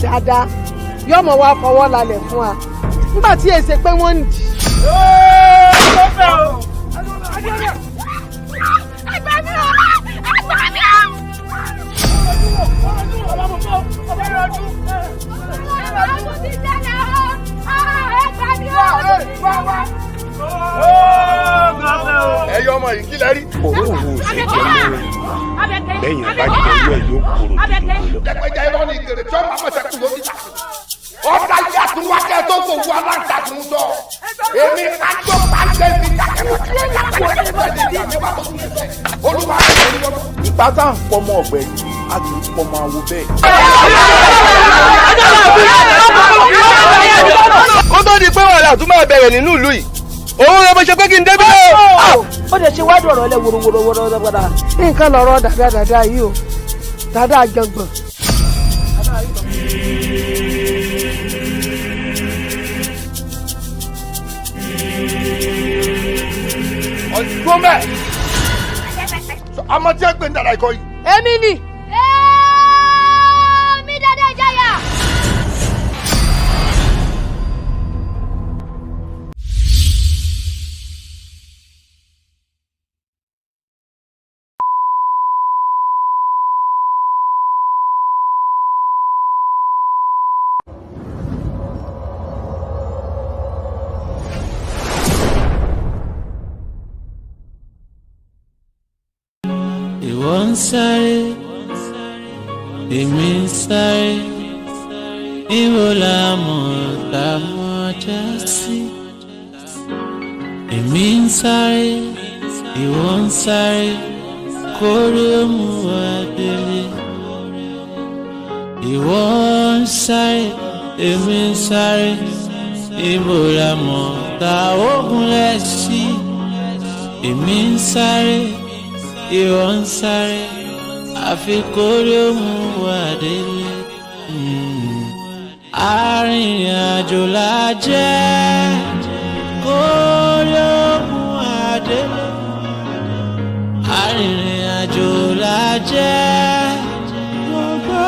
dáadáa yóò mọ̀ wá fọwọ́ lálẹ̀ fún wa nígbà tí èsè pé wọ́n ń dì. ẹyọ ọmọ yìí kí lẹ rí. owó òun ò ṣe jẹ lóore lẹ́yìn bá jẹ owó ẹ yóò kúrò nínú lọ. kẹpẹjẹ irọ́ ni gèrè tí ọmọ àmọ̀ṣẹ́ kù lórí ta. ọ̀dà ìyá tún wá kẹ́ tó kò wú aláǹtakùn sọ. èmi kájọ pàṣẹ mi dákẹ́rọ̀ tí ó yà kó ẹni bẹ́ẹ̀ ní ìdí wa tó tún lè fẹ́. olúwa rẹ̀ ní ọmọ. ìgbà tá à ń pọmọ ọ̀gbẹ́ a kì í pọmọ awo bẹ́ẹ̀. kó tó di pé wàhálà tún máa bẹ̀rẹ̀ nínú ìlú yìí òun ló bá ṣe pé kí n débí. ó lè ṣe wádùn ọ̀rọ̀ lẹ wòrowòrowòro padà nǹkan lọ́rọ̀ dáadáa yìí o dáadáa jọgbọ̀n. ọ̀dùnkún bẹ́ẹ̀ ọmọ tí ẹ gbé ń dàda ikọ̀ yìí. èmi ni. mi dada jaya. Ìwọ ń sáré, èmi ń sáré, níbo la mọ̀ tá a mọ̀ já sí. Èmi ń sáré, ìwọ ń sáré, kórè ó mú wa délé. Ìwọ ń sáré, èmi ń sáré, níbo la mọ̀ tá a gúnlẹ̀ sí. Èmi ń sáré. Ìwọ ń sáré àfi kórè ó mú wa délé. Arìnrìnàjò la jẹ́ kórè ó mú wa délé. Arìnrìnàjò la jẹ́ gbogbo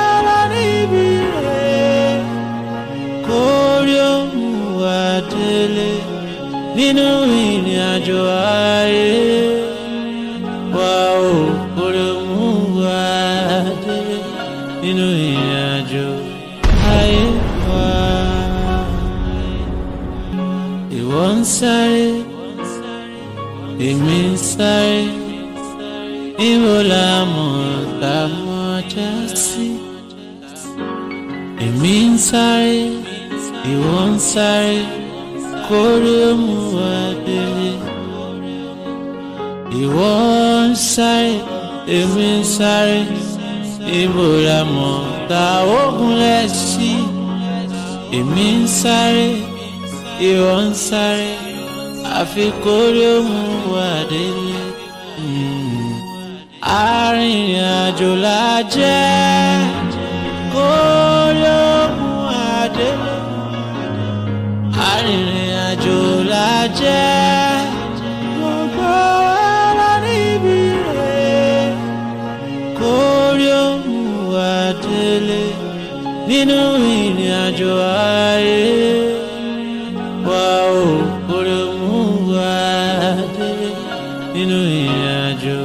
ara níbi rẹ̀ kórè ó mú wa délé nínú ìrìnàjò ayé. Wow, kórè mú wa délé nínú ìrìnàjò ayé wa. Ìwọ ń sáré, èmi ń sáré, níbo la mọ̀ tá a mọ̀ já sí. Èmi ń sáré, ìwọ ń sáré, kórè mú wa délé. Ìwọ ń sáré, èmi ń sáré, níbo la mọ̀ tá a gúnlẹ̀ sí. Èmi ń sáré, ìwọ ń sáré, àfi kórè ó mú wa délé. Arìnrìnàjò la jẹ́ kórè ó mú wa délé. Arìnrìnàjò la jẹ́ gbogbo ara níbi rẹ̀ kórè ó mú wa délé nínú ìrìnàjò ayé wa ó kórè ó mú wa délé nínú ìrìnàjò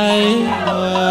ayé wa.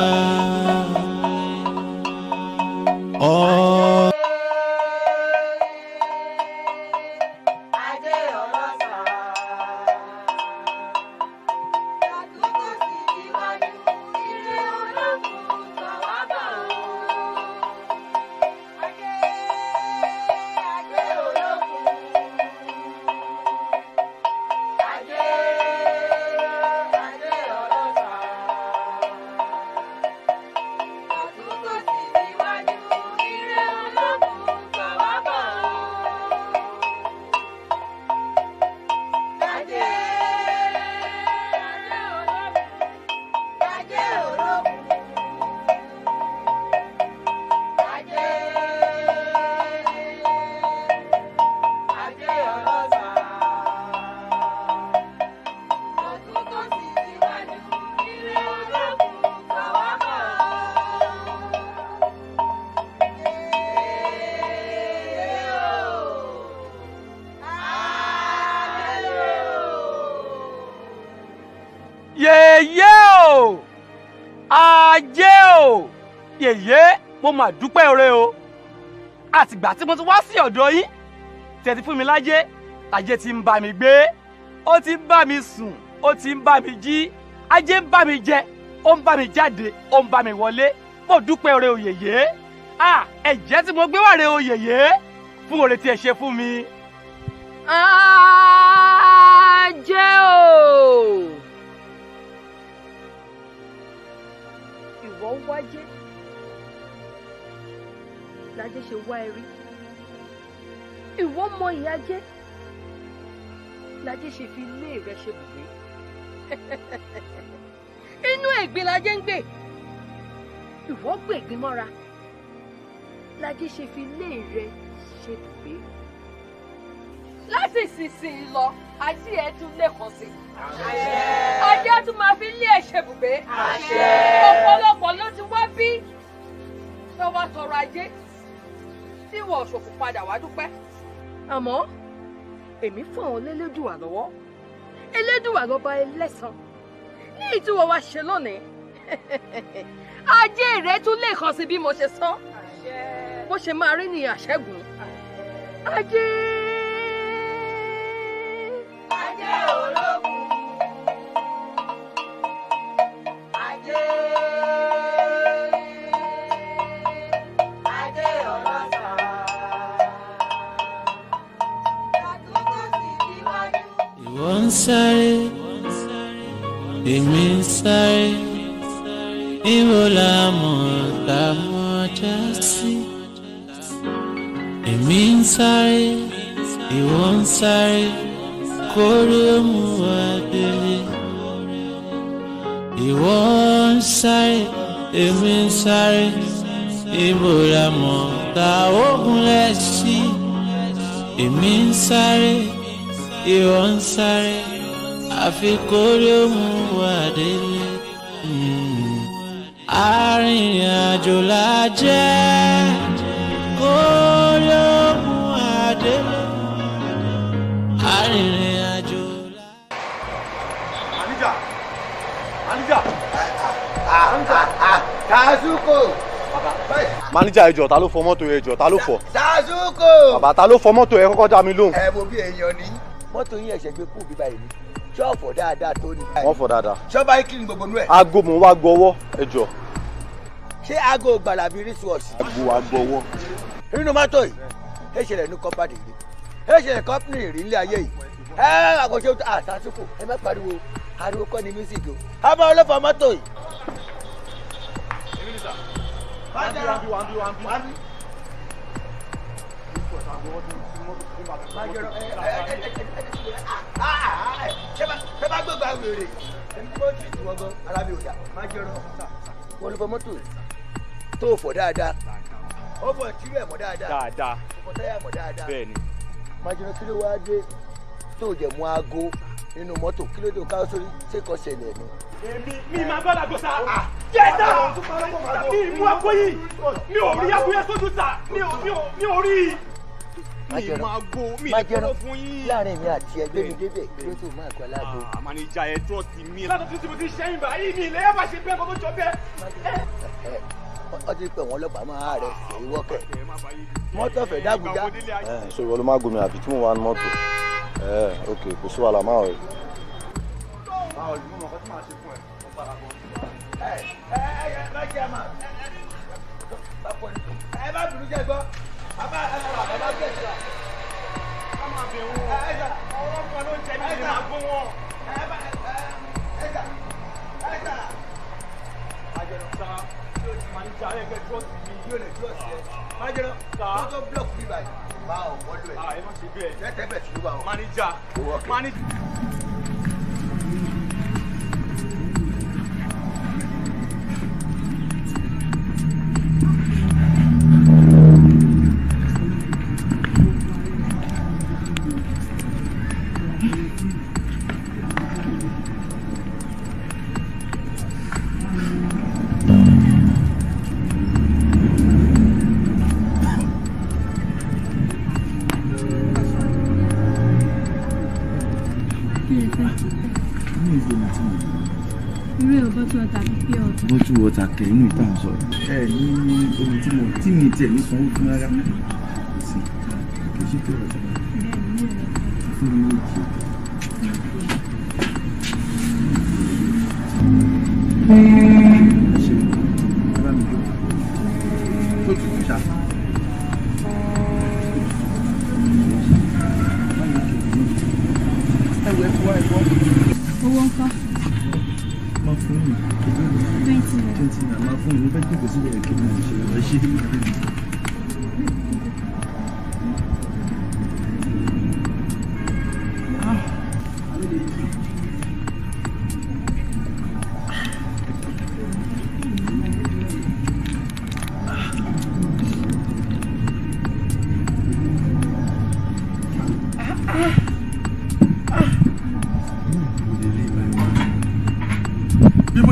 ajé o yèyé mo mà dúpẹ́ oore o àtìgbà tí mo ti wá sí ọ̀dọ̀ yín tẹ́ ti fún mi lájé ajé ti ń bá mi gbé ó ti ń bá mi sùn ó ti ń bá mi jí ajé ń bá mi jẹ ó ń bá mi jáde ó ń bá mi wọlé mo dúpẹ́ oore o yèyé ẹ̀jẹ̀ tí mo gbé wá re o yèyé fún oore tí ẹ ṣe fún mi. Ajé o ìwọ wájé lájé ṣe wá ẹ rí ìwọ mọ ìyájé lájé ṣe fi ilé rẹ ṣe bùgbé inú ẹ̀gbin lájé ń gbé ìwọ gbègbín mọ́ra lájé ṣe fi ilé rẹ ṣe bùgbé láti ìsinsìnyí lọ ajé ẹ tún lẹ́kọ̀ọ́ sí ajé ẹ tún máa fi ilé ẹ ṣe bùgbé ọ̀pọ̀lọpọ̀ ló ti wá bí lọ́wọ́ tọrọ ajé tí wọ́n ṣòfò padà wá dúpẹ́ àmọ́ èmi fún àwọn elédùà lọ́wọ́ elédùà lọ́ba ẹlẹ́san ní ìtúwọ́ wa ṣe lónìí ajé rẹ tún lẹ́kọ̀ọ́ sí bí mo ṣe sọ bó ṣe máa rí ní àṣẹ́gun ajé. Ajé ológun, ajé ọlọ́sà, àtúntò sí kíwájú. Ìwọ ń sáré, èmi ń sáré, níbo la mọ̀ tá a mọ̀ já sí. Èmi ń sáré, ìwọ ń sáré. Kórè mú wa délé. Ìwọ ń sáré, èmi ń sáré, ibo la mọ̀ tá ó gúnlẹ̀ sí. Èmi ń sáré, ìwọ ń sáré, àfi kórè mú wa délé. Arìnrìnàjò la jẹ́, kórè mú wa délé. Arìnrìnàjò la. Tazuko. Manager ẹjọ ta ló fọ mọ́tò ẹjọ ta ló fọ. Tazuko. Bàbá ta ló fọ mọ́tò ẹ kọ́kọ́ dá mi lóhùn. Ẹ wo bí èèyàn ní mọ́tò yín ẹ̀ṣẹ̀ gbé kú bíbá yìí ni ṣọ́ọ̀fọ̀ dáadáa tó ní. Wọ́n fọ dáadáa. Ṣọ́ọ̀bà yín kí ni gbogbo nú ẹ̀. Aago mò ń wá gbọ́wọ́ ẹjọ. Ṣé aago gbàlàbí wristwatch? Aago wa gbọ́wọ́. Nínú mọ́tò yìí ẹ ṣẹlẹ̀ ní kọ́mpánì yìí ẹ ṣẹlẹ̀ kọ́mpánì rí ilé ayé yìí ẹ àkọsí Tazuko ẹ má pariwo ariwo kọ́ ni mísíkì o. A máa lọ́fọ̀ mọ́tò yìí. Ṣé bá gbégbá wèrè ẹni tí wọ́n ti tù wọ́n gan ara mi ò dá máa jẹ́ ọ̀rọ̀ wọ́n lọ́fọ̀ mọ́tò yìí tó fọ̀ dáadáa ó fọ̀ tìrú ẹ̀ mọ́ dáadáa ó fọ̀ táyà mọ́ dáadáa bẹ́ẹ̀ ni máa jẹ́ kí ló wá dé tó jẹ̀ mú aago nínú mọ́tò kí ló dé ká sórí ṣé kò ṣẹlẹ̀ ni. mi máa gbọ́dọ̀ àgọ́ sa jẹ́dá mi mú àgọ́ yìí mi ò rí àgọ́ yẹn sójú sa mi ò rí. má jẹ́rọ fún yín láàrin mi àti ẹgbẹ́ mi débẹ̀ kí ló tó máa gbọ́ láàbò. manager ẹ trust mi. látọ̀ tí mo ti ṣẹ́yìn báyìí mi ilẹ̀ yẹn bá ṣe bẹ́ẹ̀ kó tó jọ bẹ́ẹ̀. wọ́n ti pè wọ́n lọ́pàá máa rẹ̀ sí wọ́kẹ̀ mọ́tò fẹ̀ dágùjá. so ìwọ ló máa gbomi àbí tí mo wà ní mọ́tò ok kò sí wàhálà máa rẹ̀. ẹ bá dùnú jẹ gbọ́ bàbá jẹ ìjà. ká máa bẹ̀ wọ́n ọ̀rọ̀ kan ló ń jẹ́ ní ìlú àgbo wọn. Májẹ̀rọ̀ sa yóò ti máa ń jà ẹgbẹ́ trọ́ọ̀sì mi. yóò lè dúró sí ẹ. Májẹ̀rọ̀ wọ́n tó búlọ̀kù bí báyìí bá ọ̀ wọ́lú ẹ̀. ẹ má ṣe bẹ́ẹ̀. tẹ́tẹ́ bẹ̀ tìlú wa o. manager. bottle water pure water. Bottle water kẹ̀ inú ìtàn sọ. Ẹ ní omi tí mi tiẹ̀ ní sanwó fún rárá. Sí, kì í ṣe pure water. Fún mi ní ìkí. Ṣé bá mi jó? Tó tù kú ṣá. Ẹ̀wẹ̀ fún wa ẹ̀fọ́. Owó ń kọ́. Máa fún mi. 20 naira. 20 naira máa fún mi. Mo fẹ́ jókòó síbẹ̀ kí n máa ṣe ẹ ṣe.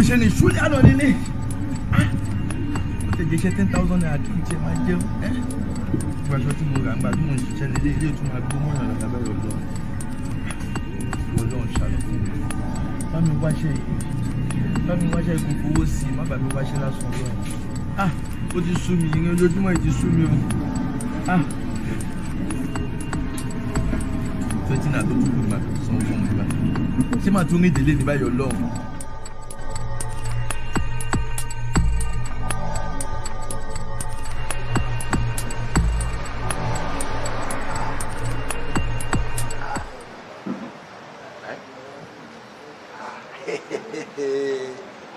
Ṣe ni ṣúlẹ̀ àná nílé ó tẹ̀jẹ̀ ṣe 10,000 naira kí n tiẹ̀ máa jẹun gbogbo aṣọ tí mo rà ńgbà tí mo ń ṣiṣẹ́ nílé ilé tó máa gbó mọ́yàn lọ́dà bẹ́ẹ̀ lọ́dọ̀ Ọlọ́run ṣàlùkù bá mi wáṣẹ́ ikú fowó sí i má bàa mi wáṣẹ́ lásán Ọlọ́run ó ti sú mi ìrìn ojoojúmọ́ yìí ti sú mi o 20 naira tó kúrò máa sanwó fún mi báyìí ṣé máa tún ní ìdílé ní báyìí Ọlọ́run.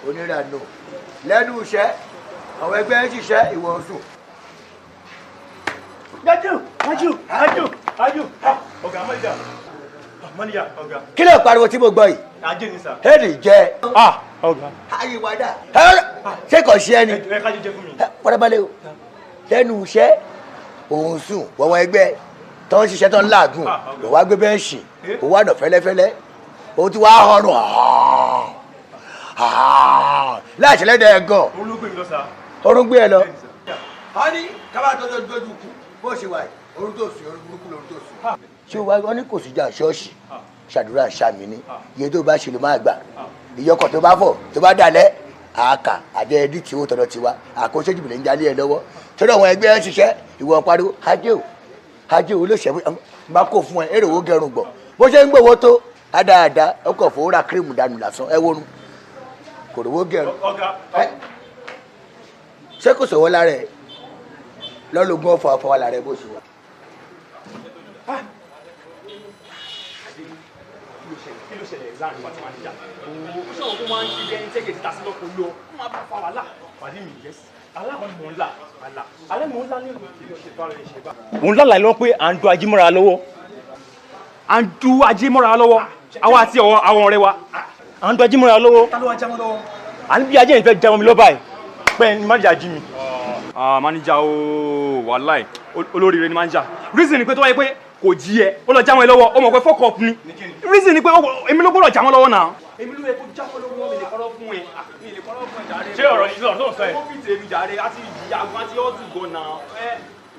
Onírànú lẹ́nu iṣẹ́ àwọn ẹgbẹ́ ń ṣiṣẹ́ ìwọ sùn. Ájú. Ọ̀gá mọ́níjà ọ̀gá. Kí ló pariwo tí mo gbọ́ yìí? Ajé ni sà. Èdè jẹ́. Ọ̀gá. Ayé wàdà. Ṣé kò ṣe ẹni? Ẹ ká jíjẹ fún mi. Pọ́nrẹ́bálẹ̀ o. Lẹ́nu iṣẹ́ òun sùn wọ́n ẹgbẹ́ tó ń ṣiṣẹ́ tó ń làágùn ló wá gbé bẹ́ǹṣì ó wá nà fẹ́lẹ́fẹ́lẹ́ ó ti wá ọrùn láìṣẹ́ lẹ́dẹ̀ ẹ̀ gan. Olúgbé mi lọ sá. Orun gbé ẹ lọ. Wọ́n ní kábà tó dojú kù bó ṣe wà yìí orun tó sùn orun burúkú lorun tó sùn. Ṣé wọ́n ní kò sí jà ṣọ́ọ̀ṣì ṣàdúrà ṣàmì ní iye tó bá ṣe ló máa gbà ìyọkọ̀ tó bá fọ̀ tó bá dalẹ̀ àákà àdé ẹdí tí ó tọ̀dọ̀ tiwa àkóso jùbìlẹ̀ ń jalè ẹ lọ́wọ́ torí àwọn ẹgbẹ́ ẹ ń ṣiṣẹ́ ìwọ̀n pariwo ajé o ló ṣẹ́fún bá kó fún ẹ èrò owó gẹrun gbọ̀ bó ṣe ń gbowó tó dáadáa ọkọ̀ fowó ra kírímù dànù lásán ẹ wọnú kò rówó gẹrun ṣé kò sọ̀wọ́ lára ẹ lọ́lọ́gún ọ̀fọ̀ àfọwọ́ lára ẹ bó ṣe wà. Kí ló ṣẹlẹ̀ láàrin wa tí wọ́n á níjà? Ó ṣọ̀rọ̀ kó máa ń ṣe bí ẹni tẹ́gẹ̀ẹ́ títa sí lọ́kọ̀ lọ. Ó máa bá fa wàhálà. Pàdé mi yẹ́sì. Aláwọ̀ mò ń là. Alẹ́ mò ń là nílùú kí ló ṣe bá rẹ̀ ṣe bá. Mò ń lálàá lọ pé à ń du ajé mọ́ra lọ́wọ́. À ń du ajé mọ́ra lọ́wọ́. Àwa àti àwọn ọ̀rẹ́ wa. À ń du ajé mọ́ra lọ́wọ́. Ta ló wá já mọ́ lọ́wọ́? À ń bí ajé yẹn fẹ́ jẹun mi lọ́ báyìí. Pẹ́ ni máníjà jí mi. Máníjà o wàláì olóríire ni máníjà. Reason ni pé tó wáyé pé kò jí ẹ ó lọ já wọn lọ́wọ́ ó mọ̀ pé fuck up ni reason ni pé èmi ló gbọ́dọ̀ já wọn lọ́wọ́ náà. èmi ló yẹ kó já wọn lọ́wọ́ mi lè kọ́rọ́ fún ẹ mi lè kọ́rọ́ fún ẹ jàre. ṣé ọ̀rọ̀ yìí lọ́rọ̀ tó ń sọ ẹ̀. ó fi tèmi jàre àti ìyàgò àti ọ̀tún gan náà ẹ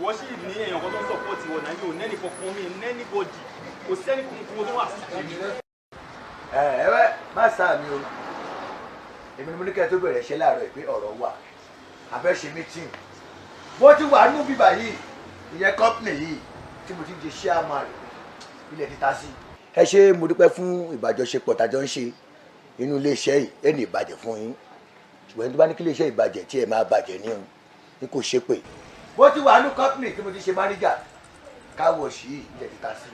wọ́n sì ní èèyàn kan tó ń support wọn náà yóò nẹ́ni kankan mi nẹ́ni bọ́dì kò sẹ́ni kankan tó wà sí tèmi. ẹ má sáà mi o èmi ni mo ní kẹ́ ẹ tó bẹ̀rẹ̀ ṣe láàárọ̀ pé ọ̀rọ̀ wà abẹ́ ṣe meeting bó ti wà nínú bíbá yìí ìyẹn company yìí tí mo ti ń ṣe chairman ilẹ̀ títa sí. ẹ ṣe mo dúpẹ́ fún ìbàjọṣepọ̀ tàjọ ń ṣe inú iléeṣẹ́ yìí ẹni ìbàjẹ́ fún yín ṣùgbọ́n ẹni tó bá ní kí iléeṣẹ́ ìbàjẹ́ tí ẹ máa bàjẹ́ ní òun ní kò ṣe pé. bó ti wà nínú company tí mo ti ṣe manager káwọ̀ sí ilẹ̀ títa sí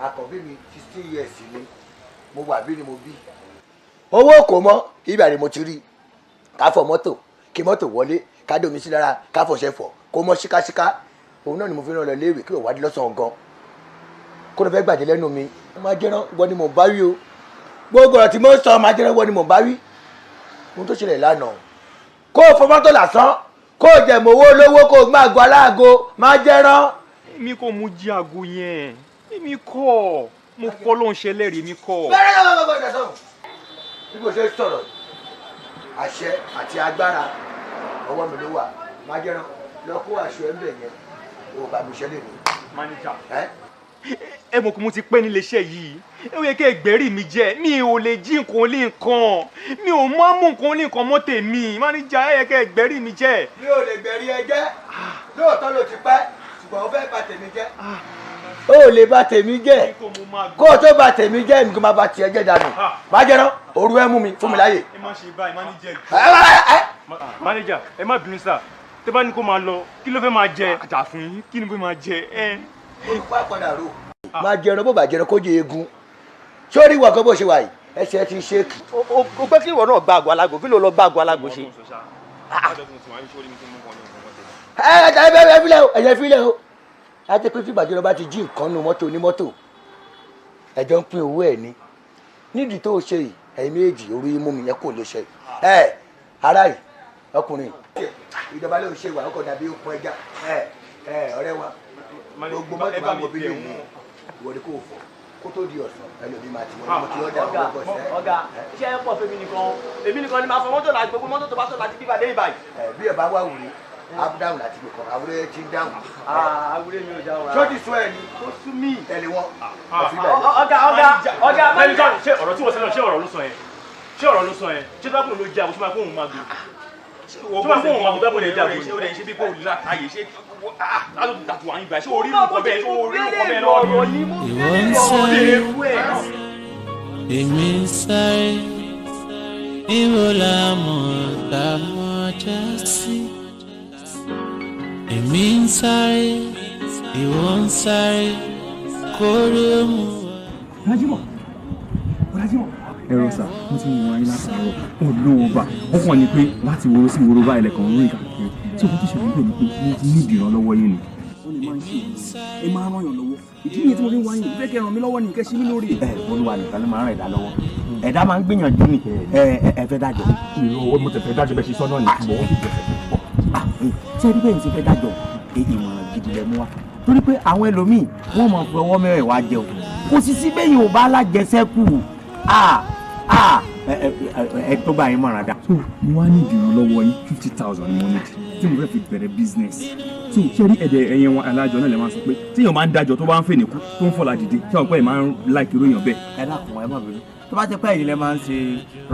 àkọ́bí mi 16 years ni mo wà bí ni mo bí. owó kò mọ ibà ni mo ti rí ká fọ mọ́tò kí mọ́tò wọlé ká domi sí lára ká fọṣẹ fọ kó mọ ṣíkáṣíká òun náà ni mo fi rán lọ léèwé kí òwádìí lọ́sàn-án gan kó ló fẹ́ gbàjẹ́ lẹ́nu mi wọ́n máa jẹ́rán wọ́n ni mò ń bá wí o gbogbo ọ̀rọ̀ tí mo ń sọ máa jẹ́rán wọ́n ni mò ń bá wí ohun tó ṣẹlẹ̀ lánàá kó o fọ mọ́tò lásán kó o jẹ̀ mọ́ owó lówó kó o gbá àgọ́ aláàgọ́ máa jẹ́rán. èmi kò mú jí aago yẹn èmi kọ́ mo fọ́ ló ń ṣẹlẹ̀ rí mi kọ́. bẹ́ẹ̀ ni wọ́n gbọ́dọ̀ sọ̀rọ̀ bí mo ṣe sọ̀rọ̀ àṣẹ àti agbára ọwọ́ mi ló wà máa jẹ́rán lọ kó aṣọ ẹ̀ ń bẹ̀ yẹn o bá mi ṣẹlẹ̀ ní. manager ẹ mọ̀ kó mo ti pẹ́ nílé iṣẹ́ yìí ẹ wọ́n yẹ kí ẹgbẹ́rì mi jẹ́ mi ò lè jí nǹkan lé nǹkan mi ò mọ́ mú nǹkan lé nǹkan mọ́ tèmi máníjà ẹ yẹ kí ẹgbẹ́rì mi jẹ́. mi ò lè gbẹ̀rí ẹ jẹ́ lóòótọ́ ló ti pẹ́ ṣùgbọ́n ó fẹ́ bà tèmi jẹ́. ó lè bà tèmi jẹ́ kó o tó bà tèmi jẹ́ nǹkan máa bà tiẹ̀ jẹ́ dànù má jẹ́rán òru ẹ mú mi fún mi láyè. ẹ má ṣe báyìí máníjà ẹ má bínú sá tẹ bá ní kó máa lọ kí ló fẹ́ máa jẹ àjàfún yín kí ni fẹ́ máa jẹ ẹ. olùkọ́ àpàdà rò máa jẹran bó bá jẹran kó jẹ eegun sórí ìwà kan bó ṣe wà yìí ẹsẹ̀ ti ṣéèkì. o pé kí ìwọ náà gba àgọ́ alágbó kí ló lọ bá àgọ́ alágbó ṣe. ẹ̀yẹ fílẹ̀ o a ti pín fìgbà jọba ti jí nǹkan nu mọ́tò onímọ́tò ẹ̀jọ̀ ń pín owó ẹ̀ ní nídìí tó o ṣe yìí ẹ̀yin méjì orí mú mi yẹn kò lè ṣe ara yìí ọkùnrin ìjọba ló ń ṣe wà ọkọ̀ dàbí okùn ẹja ọ̀rẹ́ wa gbogbo mọ́tò máa ń wọ bílẹ̀ mú ìwọ́de kò fọ́ kó tó di ọ̀sán ẹlòmí máa ti wọ́n ti ọ̀dà ọ̀gá ọ̀gá iṣẹ́ ẹ̀ pọ̀ fẹ́mi nìkan èmi nìkan ni máa fọ mọ́tò láti gbogbo mọ́tò tó bá sọ láti bíbá dé ìbàyìí. bí ẹ bá wà wùrí abdáhùn láti gbé kan àwúrẹ́ ti ń dáhùn. àwúrẹ́ mi ò dáhùn rárá. ṣó ti sọ ẹ ní tó sú mí tẹ̀lé wọn. ọ̀gá mẹ́rin. ṣé ọ̀rọ̀ tí wọ́n sẹ́nu ṣé ọ̀rọ̀ ló sọ yẹn ṣé ọ̀rọ̀ ló sọ yẹn ṣé tó bá kún un ló jẹ́ àbúṣe máa kún un máa gbé tó bá kún un máa gbé bẹ́ẹ̀ kò lè jẹ́ àbúṣe ó lè ṣe bí kò lè láàyè ṣé látò dàtò wà nígbà ṣé orí nǹkan bẹ́ẹ̀ ṣé orí nǹkan bẹ́ẹ̀ lọ́wọ́ ni. ìwọ ń sáré èmi ń sáré ìwọ la mọ̀ tá a mọ̀ já sí. èmi ń sáré ìwọ ń sáré kórè mú. Bọ́lájímọ̀ ẹ̀rọ sà mo ti mú wáyé láti àárọ̀ olóòbá ó kàn ní pé láti woro sí woro báyìí lẹ́kàn ń rìn káàkiri tí òkú tó ṣe wípé ni pé mo ti ní ìdìrànlọ́wọ́ yín ni. ó lè máa ń ṣe ẹ máa ràn yàn lọ́wọ́ ìdí nìyẹn tí mo fi ń wáyé ìfẹ́ kẹ́ ràn mí lọ́wọ́ ní kẹ́ ṣe mí lórí. olúwa nìkan ló máa ń ràn ẹ̀dá lọ́wọ́ ẹ̀dá máa ń gbìyànjú ni ẹ fẹ́ dájọ́. ìrọ̀ mo tẹ̀ fẹ́ dájọ́ bẹ́ẹ̀ ṣe sọ́nà ní ìtumọ̀ ó sì tẹ̀ fẹ́ pọ̀. ṣé ẹbí bẹ́ẹ̀ ń ṣe fẹ́ dájọ́ ìmọ̀ràn gidi lẹ mú wa torí pé àwọn ẹlòmíì wọ́n máa fi ọwọ́ mẹ́rẹ̀ wá jẹun kò sì sí bẹ́yìn ò bá lájẹsẹ́kù ẹ tó bá yín mọ̀ràn dá. so mo wá ní ìdìrànlọ́wọ́ yín 50,000 ni mo ní tí mo fẹ́ fi bẹ̀rẹ̀ business so ṣé rí ẹ̀dẹ̀ ẹ̀yẹn wọn alájọ náà lè máa sọ pé tíyàn máa ń dájọ́ tó bá ń fè nìkú tó ń fọlá dìde tí àwọn pẹ́ẹ́ máa ń láìkí ròyìn bẹ́ẹ̀. ẹ dákun ẹ má bẹ̀rẹ̀ tó bá jẹ́ pé ẹ̀yin lẹ máa ń ṣe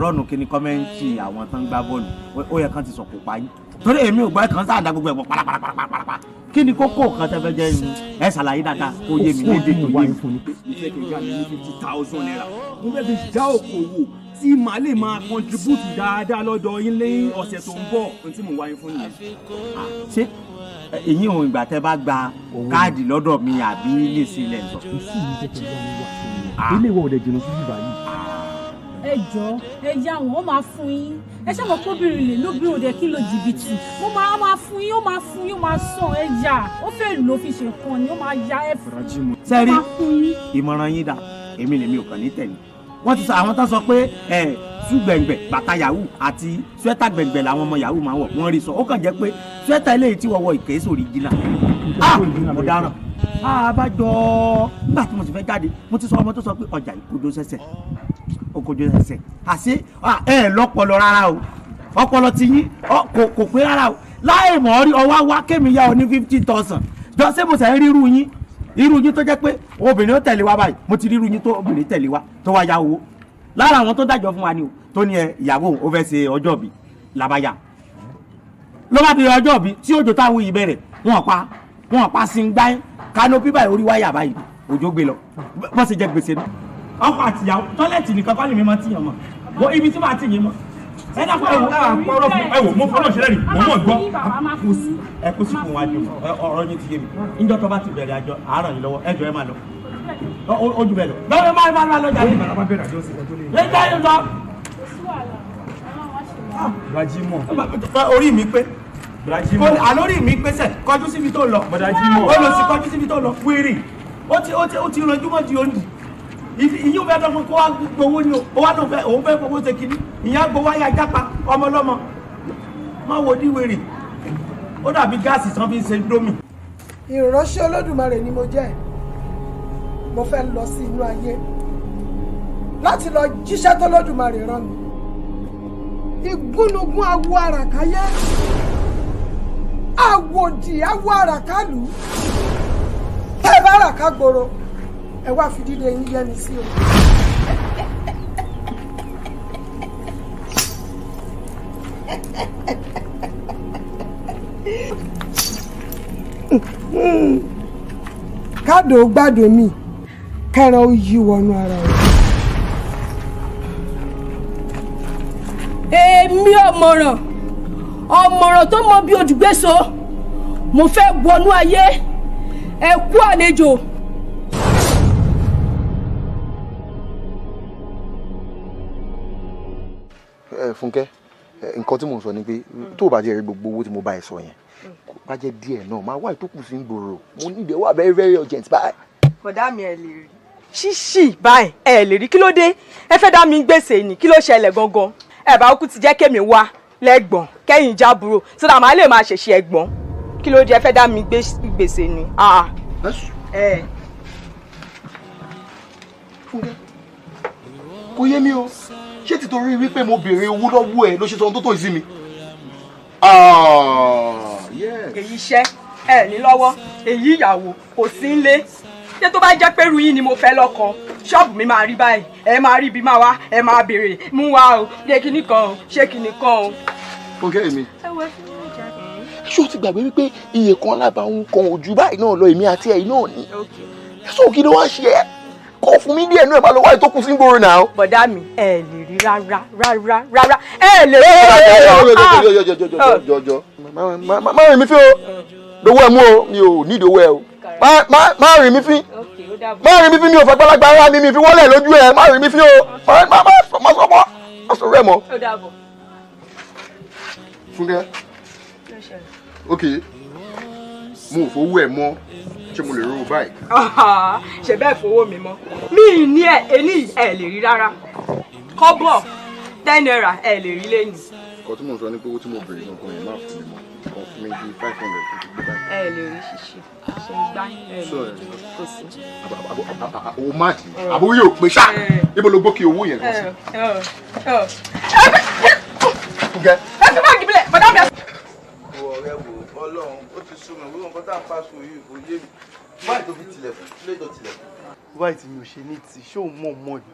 rọ́ọ̀nù kíní kọ́mẹ́ǹtì àwọn tó ń gbá bọ́ọ̀lù ó yẹ kán ti sọ̀kò pa yín torí èmi ò gbọ́ ẹ̀ kàn sáà dá gbogbo ẹ̀ pọ̀ pàlàpàlàpàlàpà kí ni kókó kan tẹ́ fẹ́ jẹ́ ẹ ṣàlàyé dáadáa kó yé mi lédè tó yé mi. ìfẹ́ kẹ̀kẹ́ àmì ní 50,000 naira mo fẹ́ fi já òkòwò tí màá lè máa contribute dáadáa lọ́dọ̀ yín lẹ́yìn ọ̀sẹ̀ tó ń bọ̀ ohun tí mo wáyé fún yẹn. ṣé èyí òun ìgbà tẹ́ bá gba káàdì lọ́dọ̀ mi àbí lè sí ilẹ̀ sọ. ìsì mi jẹ́ kí n lọ́wọ́ wà ilé ìwọ òde jìnnà sí bíbá yìí. ẹ jọ ẹ yá wọn ó máa fún yín ẹ ṣáà mọ kóbìnrin lè lóbìnrin òde kí lo jìbìtì mo máa fún yín ó máa fún yín ó máa sàn ẹ yá ó fẹ́ lò fi ṣe kan ni ó máa ya ẹ fún yín. sẹ́rí ìmọ̀ràn yín dà èmi lèmi ò kàn ní tẹ̀lé wọ́n ti sọ àwọn tó sọ pé ṣùgbẹ̀ngbẹ̀ bàtà yahoo àti swẹ́tà gbẹ̀ngbẹ̀ làwọn ọmọ yahoo máa wọ̀ wọ́n rí sọ ó kàn jẹ́ pé swẹ́tà eléyìí tí wọ́n wọ ìkẹ́sì original mo dáràn àbájọ nígbà tí mo sì fẹ́ jáde mo ti sọ ọmọ tó sọ pé ọjà ìkojú sẹ́sẹ̀ òkojú sẹ́sẹ̀ àṣé ẹ lọ́pọlọ rárá o ọpọlọ ti yín kò pé rárá o láì mọ̀ ọ́ rí ọwọ́ wá kémi yá ọ ní 50,000 jọ ṣé mo sẹ́ rí irú yín tó jẹ́ pé obìnrin ó tẹ̀lé wa báyìí mo ti rí irú yín tó obìnrin tẹ̀lé wa tó wá ya owó lára àwọn tó dájọ́ fún wa ni o tó ní ìyàwó ó fẹ́ ṣe ọjọ́bí làbáyà ló bá bẹ̀rẹ̀ ọjọ́bí tí òjò táwọn yìí bẹ̀rẹ̀ wọ́n pa sí ń gbá kánópì báyìí orí wáyà báyìí òjò gbé lọ bọ́ sì jẹ́ gbèsè náà ọkọ àtìyàwó tọ́lẹ̀tì nìkan kọ́ lè mi máa tìyàn mọ́ wọ́n ibi tí máa tì yín mọ́ ẹ dákun ẹwò mo fọlọ́ ṣẹlẹ̀ rí mo mọ̀ gbọ́ ẹ kó sí fún wa jù ọ̀rọ̀ yín ti yé mi níjọ́ tó bá ti bẹ̀rẹ̀ àjọ àárọ̀ yìí lọ́wọ́ ẹjọ́ ẹ máa lọ ojú bẹ́ẹ̀ lọ bẹ́ẹ̀ máa lọ jáde lẹ́jà yín lọ. orí mi pé àlórí mi pé sẹ́ kọjú síbi tó lọ ó lọ sí kọjú síbi tó lọ wíìrì ó ti ranjú mọ́ di òǹdì ìyí òfẹ́ lọ́mọ kó wá gbowó ni ó wá lọ́fẹ́ òun fẹ́ fowó ṣe kínní ìyá gbowó ayé ajápa ọmọ lọ́mọ má wo díwèrè ó dàbí gáàsì tán fi ń ṣe dómì. ìránṣẹ́ Olódùmarè ni mo jẹ́ mo fẹ́ lọ sí inú ayé láti lọ jíṣẹ́ tó Olódùmarè rán mi igúnnugún awo àràkáyé àwòdì awo àràkálù ẹ bá àràká gbòòrò ẹ wá fi dídé yín yẹ́ mi sí o. Kádò gbádùn mi kẹran ó yí wọnú ara rẹ. Èmi ọ̀mọ̀ràn tó mọ bí odùgbèso mo fẹ́ wọnú ayé ẹ kú àlejò. Fúnkẹ́ nǹkan tí mo sọ ni pé tó o bá jẹ́ gbogbo owó tí mo bá ẹ sọ yẹn bá jẹ́ díẹ̀ náà máa wá ìtókù sí gbòòrò mo ní ìdẹ́wà very very urgent báyìí. Bọ̀dá mi ẹ lè rí ṣíṣì báyìí ẹ lè rí kí ló dé ẹ fẹ́ dá mi gbèsè ni kí ló ṣẹlẹ̀ gangan ẹ bá kú ti jẹ́ kémi wá lẹ́gbọ̀n kẹ́yìn jábúrò sọ́dà máa lè máa ṣèṣe ẹ̀gbọ́n kí ló dé ẹ fẹ́ dá mi gbèsè ni. Fúnkẹ́ kò yé mi o ṣé títorí wípé mo béèrè owó lọ́wọ́ ẹ ló ṣe sọ tó tó ìsí mi. èyí iṣẹ́ ẹ ní lọ́wọ́ èyí ìyàwó kò sí nílé ṣé tó bá jẹ́ pé irú yín ni mo fẹ́ lọ́kọ ṣọ́ọ̀bù mi máa rí báyìí ẹ máa rí ibi máa wá ẹ máa béèrè mú wá o ṣé kinní kan o ṣé kinní kan o. Fúnkẹ́ mi ṣé o ti gbàgbé wípé iye kan lábàáhùn kan ojú báyìí náà lọ èmi àti ẹ̀yin náà ni ṣé kí ló wá ṣe ẹ́ kọ́ fún mi díẹ̀ náà ẹ̀ máa lọ wáyé tó kù sí gbòòrò náà. Bọ̀dá mi ẹ lè rí rárá ẹ lè rí. jọjọ má rìn mí fín o dowó ẹ mú o mi ò ní ìdòwó ẹ o má rìn mí fín mi ò fẹ́ gbálagbá ara mi fi wọlé lójú ẹ má rìn mí fín o má sọ rẹ mọ́. Fúnkẹ́ ok mo ò fowó ẹ mọ́ ṣé mo lè rówó báyìí. ṣe bẹ́ẹ̀ fowó mi mọ́ mi ní ẹni ẹ lè rí rárá kọ́bọ̀ 10 naira ẹ lè rí lẹ́yìn. nǹkan tí mo sọ ní pé owó tí mo béèrè gangan yẹn máa fún mi mọ́ kan fún mi bíi 500 fún gbígbá. ẹ lè rí ṣíṣe ṣe ń gbá ẹ lè rí kò sí. owó máàkì àbúrò yóò pé ṣá ibo ló gbókè owó yẹn lọ sí. Fúnkẹ́. ẹ ti máa gbìbìlẹ̀ bọ́dá mi. ọ̀rẹ́ wo Ọlọ́run ó ti sún mi wíwọ́n nǹkan tá à ń pàṣẹ yìí kò yé mi báyìí tó fi tilẹ̀kùn lẹ́jọ́ tilẹ̀kùn. wáyé tí mi ò ṣe ní ti ṣé òun mọ̀ mọ́ ni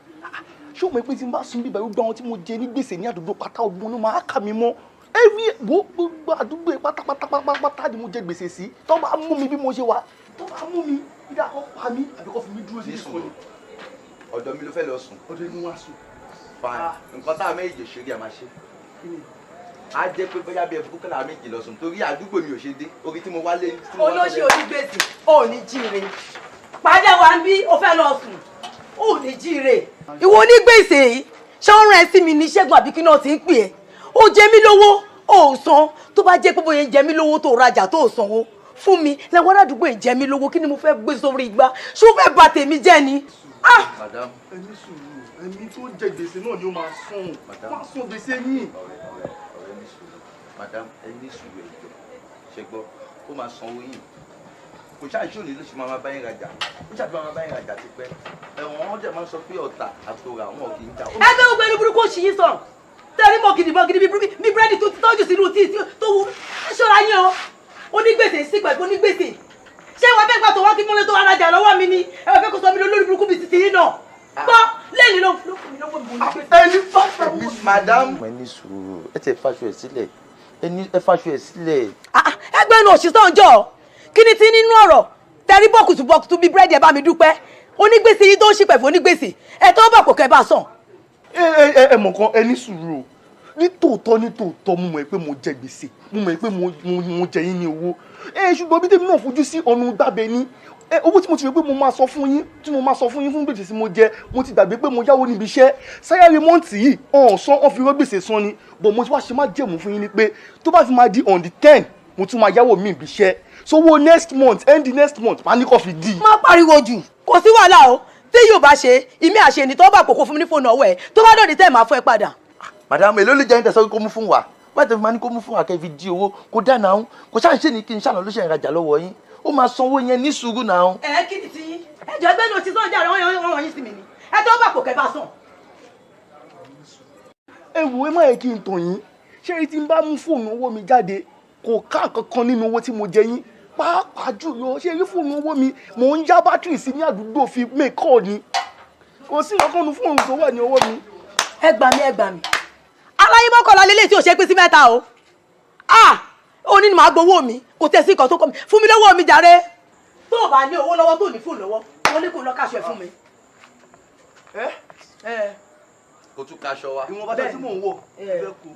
ṣé òun mọ̀ pé tí n bá sún bíbá gbogbo àwọn tí mo jẹ ní gbèsè ní àdúgbò pátá ọgbọ́n ló máa kà mí mọ́ gbogbo àdúgbò pátápátá ni mo jẹ gbèsè sí tó bá mú mi bí mo ṣe wà tó bá mú mi ìdá kan pa mí àbí kó fi mí dúró sí ìsọ̀rọ̀. ọ̀dọ̀ mi ló fẹ́ lọ sùn. ọ̀dọ̀ inú wa sùn. nǹkan tá a méjì ṣe rí a máa ṣe a jẹ́ pé bóyá bí ẹ̀fọ́ kọ́lá méjì lọ sùn torí àdúgbò mi ò ṣe dé orí tí mo wá lé. olóṣè onígbèsè ò ní jíire pàdé wa ń bí o fẹ́ lọ sùn ò ní jíire. ìwọ onígbèsè yìí ṣé ó rán ẹ sí mi ní ṣẹ́gun àbí kí náà ti ń pè ẹ́ ó jẹ mí lówó ó san tó bá jẹ́ pé bóyá ń jẹ mí lówó tó rajà tó sanwó fún mi làwọn aládùúgbò ń jẹ mí lówó kí ni mo fẹ́ gbé sórí igbá ṣó fẹ́ bà tèmi jẹ́ ni. madam ẹni sùúrù ẹni tó jẹ gbèsè náà ni ó máa sún gbèsè yín. madam ẹni sùúrù ẹjọ́ ṣe gbọ́ ó máa sanwó yìí kò ṣáà ṣó nílò ṣe máa bá yín rajà ó ṣàbí máa bá yín rajà ti pẹ́ ẹ̀wọ̀n wọn dẹ̀ máa sọ pé ọ̀tà àtòrà wọn kì í jà. ẹ bẹ́ẹ̀ gbogbo ẹni burúkú òṣì yìí sàn tẹ́rí mọ́ gidi bí búrẹ́dì tó tọ́jú sínú tí tó wú ṣọ́ra yín o onígbèsè sí pẹ̀lú onígbèsè ṣé wàá fẹ́ gbà tó wá kí mọ́lẹ́ tó wá rajà lọ́wọ́ mi ni ẹ wàá fẹ́ kó sọ mi lórí burúkú bíi títí yín náà gbọ́ lẹ́yìn ló fún mi lọ́wọ́ mi onígbèsè. ẹni fáfẹ́ madam. ẹni sùúrù ẹ tẹ fàṣọ ẹ sílẹ̀ ẹ fàṣọ ẹ sílẹ̀. ẹgbẹ́ inú òṣìṣẹ́ ọjọ́ kí ni ti nínú ọ̀rọ̀ tẹ̀rí bọ́kùtù bíi búrẹ́dì ẹ bá mi dúpẹ́ onígbèsè yìí tó ń ṣì pẹ̀fọ́ onígbèsè ẹ tó bọ̀ kò kẹ́ bá sàn. ẹ mọ̀ kan ẹni sùúrù ní tòótọ́ mo mọ̀ pé mo jẹ gbèsè mo mọ̀ pé mo jẹ yín ní owó ṣùgbọ́n bí tèmi náà fojú sí ọ̀nà gbàgbé ní owó tí mo ti rò pé mo máa sọ fún yín fún gbèsè tí mo jẹ mo ti gbàgbé pé mo yáwó níbi iṣẹ́ sáyárì mọ́ǹtì yìí ọ̀sán ọ̀fi rọ́ gbèsè san ni bọ̀ mo ti wá ṣe má jẹ̀mú fún yín ni pé tó bá fi máa di on the 10 mo tún máa yáwó mi ibi iṣẹ́ so wo next month end the next month máa ní kó fi di. má pariwo jù kò sí wàhálà o tí yóò bá ṣe ìmí àṣẹ ni tó bá kókó fún mi ní fóònù ọwọ́ ẹ tó bá dọ̀dí tẹ́ ẹ̀ máa fún ẹ padà. madam èló lè jẹ́ níta sọ kó mú fún wa wáyé tó fi máa ní kó mú fún wa kẹ́ fi di owó kó dáná ọ̀hún kò ṣáà ń ṣe ní kí n ṣàlọ́ ló ṣe ìrajà lọ́wọ́ yín ó máa sanwó yẹn ní sùúrù náà. kí ni ti yín ẹjọ ẹgbẹ́ ní òṣìṣẹ́ ọjà rẹ̀ wọ́n yín sí mi ni ẹ tó bá kókó ẹ bá sàn. ẹ wo ẹ má yẹ kí n tàn yín ṣé tí n bá mú fóònù owó mi jáde kò ká kankan nínú owó tí mo jẹ yín pàápàá jùlọ ṣé rí fóònù owó mi mò ń já bátìrì sí ní àdúgbò fi mẹ́kọ́ ni kò sí ọkàn nu fóònù tó wà ní ọwọ́ mi. ẹ gbà mí aláyé mọ́kànlá lélẹ̀ tí ò ṣe pín sí mẹ́ta o ó ní màá gbowó mi kò tẹ̀ sí ìkan tó kọ́ mi fún mi lọ́wọ́ mi jàre. tó o bá ní owó lọ́wọ́ tó ní fóònù lọ́wọ́ wọ́n ní kó lọ káṣọ ẹ̀ fún mi. kò tún kaṣọ wa. ìwọ̀n bàtà tí mò ń wò fẹ́ kú.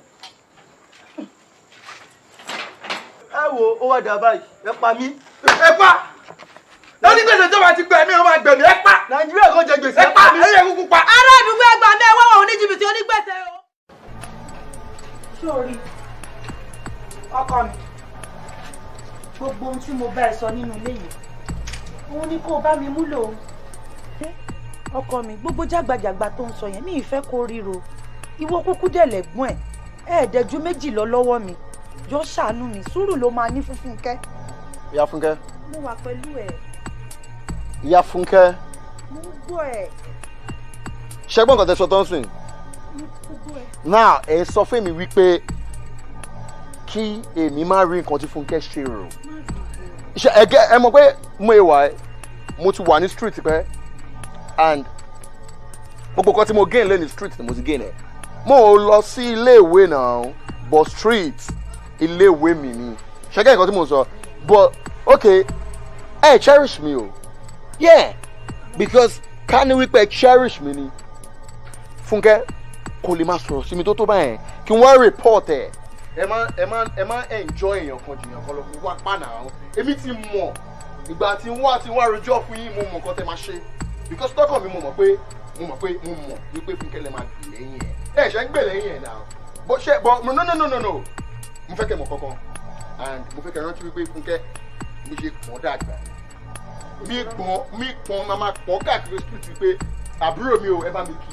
ẹ wo ó wá dà báyìí ẹ pa mí. ẹ pa lórí gbèsè tó bá ti gbẹ mí ó máa gbẹ mí ẹ pa. nàìjíríà kan jẹ gbèsè ẹ pa ẹyẹ kúkú pa. ará àdúgbò ẹgbàá mi ẹ wá wọn oníjìbìtì onígbèsè o. sórí ọkọ mi gbogbo ohun tí mo bá ẹ sọ nínú ilé yìí òun ni kó o bá mi múlò ọkọ mi gbogbo jágbajàgba tó ń sọ yẹn mi ìfẹ́ kó ríro ìwọ kúkú dẹ̀ lẹ́gbọ́n ẹ̀ ẹ̀ẹ́dẹ́jú méjì lọ lọ́wọ́ mi jọ ṣàánú mi sùúrù ló máa ní fún Fúnkẹ́. Ìyá Fúnkẹ́. mo wà pẹ̀lú ẹ̀. Ìyá Fúnkẹ́. mo ń gbọ́ ẹ̀. ṣẹ́gbọ́n kan tẹ sọ tó ń sìn. mo gbọ́ ẹ̀. náà ẹ sọ fún mi wípé kí èmi má rí nǹkan tí Fúnkẹ́ ṣe rò. ẹ mọ̀ pé mo ìwà ẹ mo ti wà ní street pẹ́ and gbogbo kan tí mo gain lé ní street ni mo ti gain ẹ. mo lọ sí iléèwé náà but street iléèwé mi ni ṣẹ́gẹ́ nǹkan tí mo sọ but okay cherish me o yeah because ká ní wípé cherish me ni Fúnkẹ́ kò lè máa sọ̀rọ̀ sí mi tó báyẹn kí wọ́n report ẹ̀ ẹ má enjoy èèyàn kan jìyàn kan lọ fún wá pàànà àwọn èmi ti mọ̀ ìgbà tí wọ́n rojọ́ fún yín mo mọ̀ nǹkan tẹ́ máa ṣe because tọ́kàn mi mo mọ̀ wípé Fúnkẹ́ lè máa gbè lẹ́yìn ẹ̀ ṣe ń gbè lẹ́yìn ẹ̀ náà but no mo fẹ́ kẹ́ mọ̀ kankan and mo fẹ́ kẹ́ rántí wípé Fúnkẹ́ mi ṣe pọ̀ dàgbà mi pọ̀n máa pọ̀ káàkiri street wípé àbúrò mi ò ẹ bá mi kì.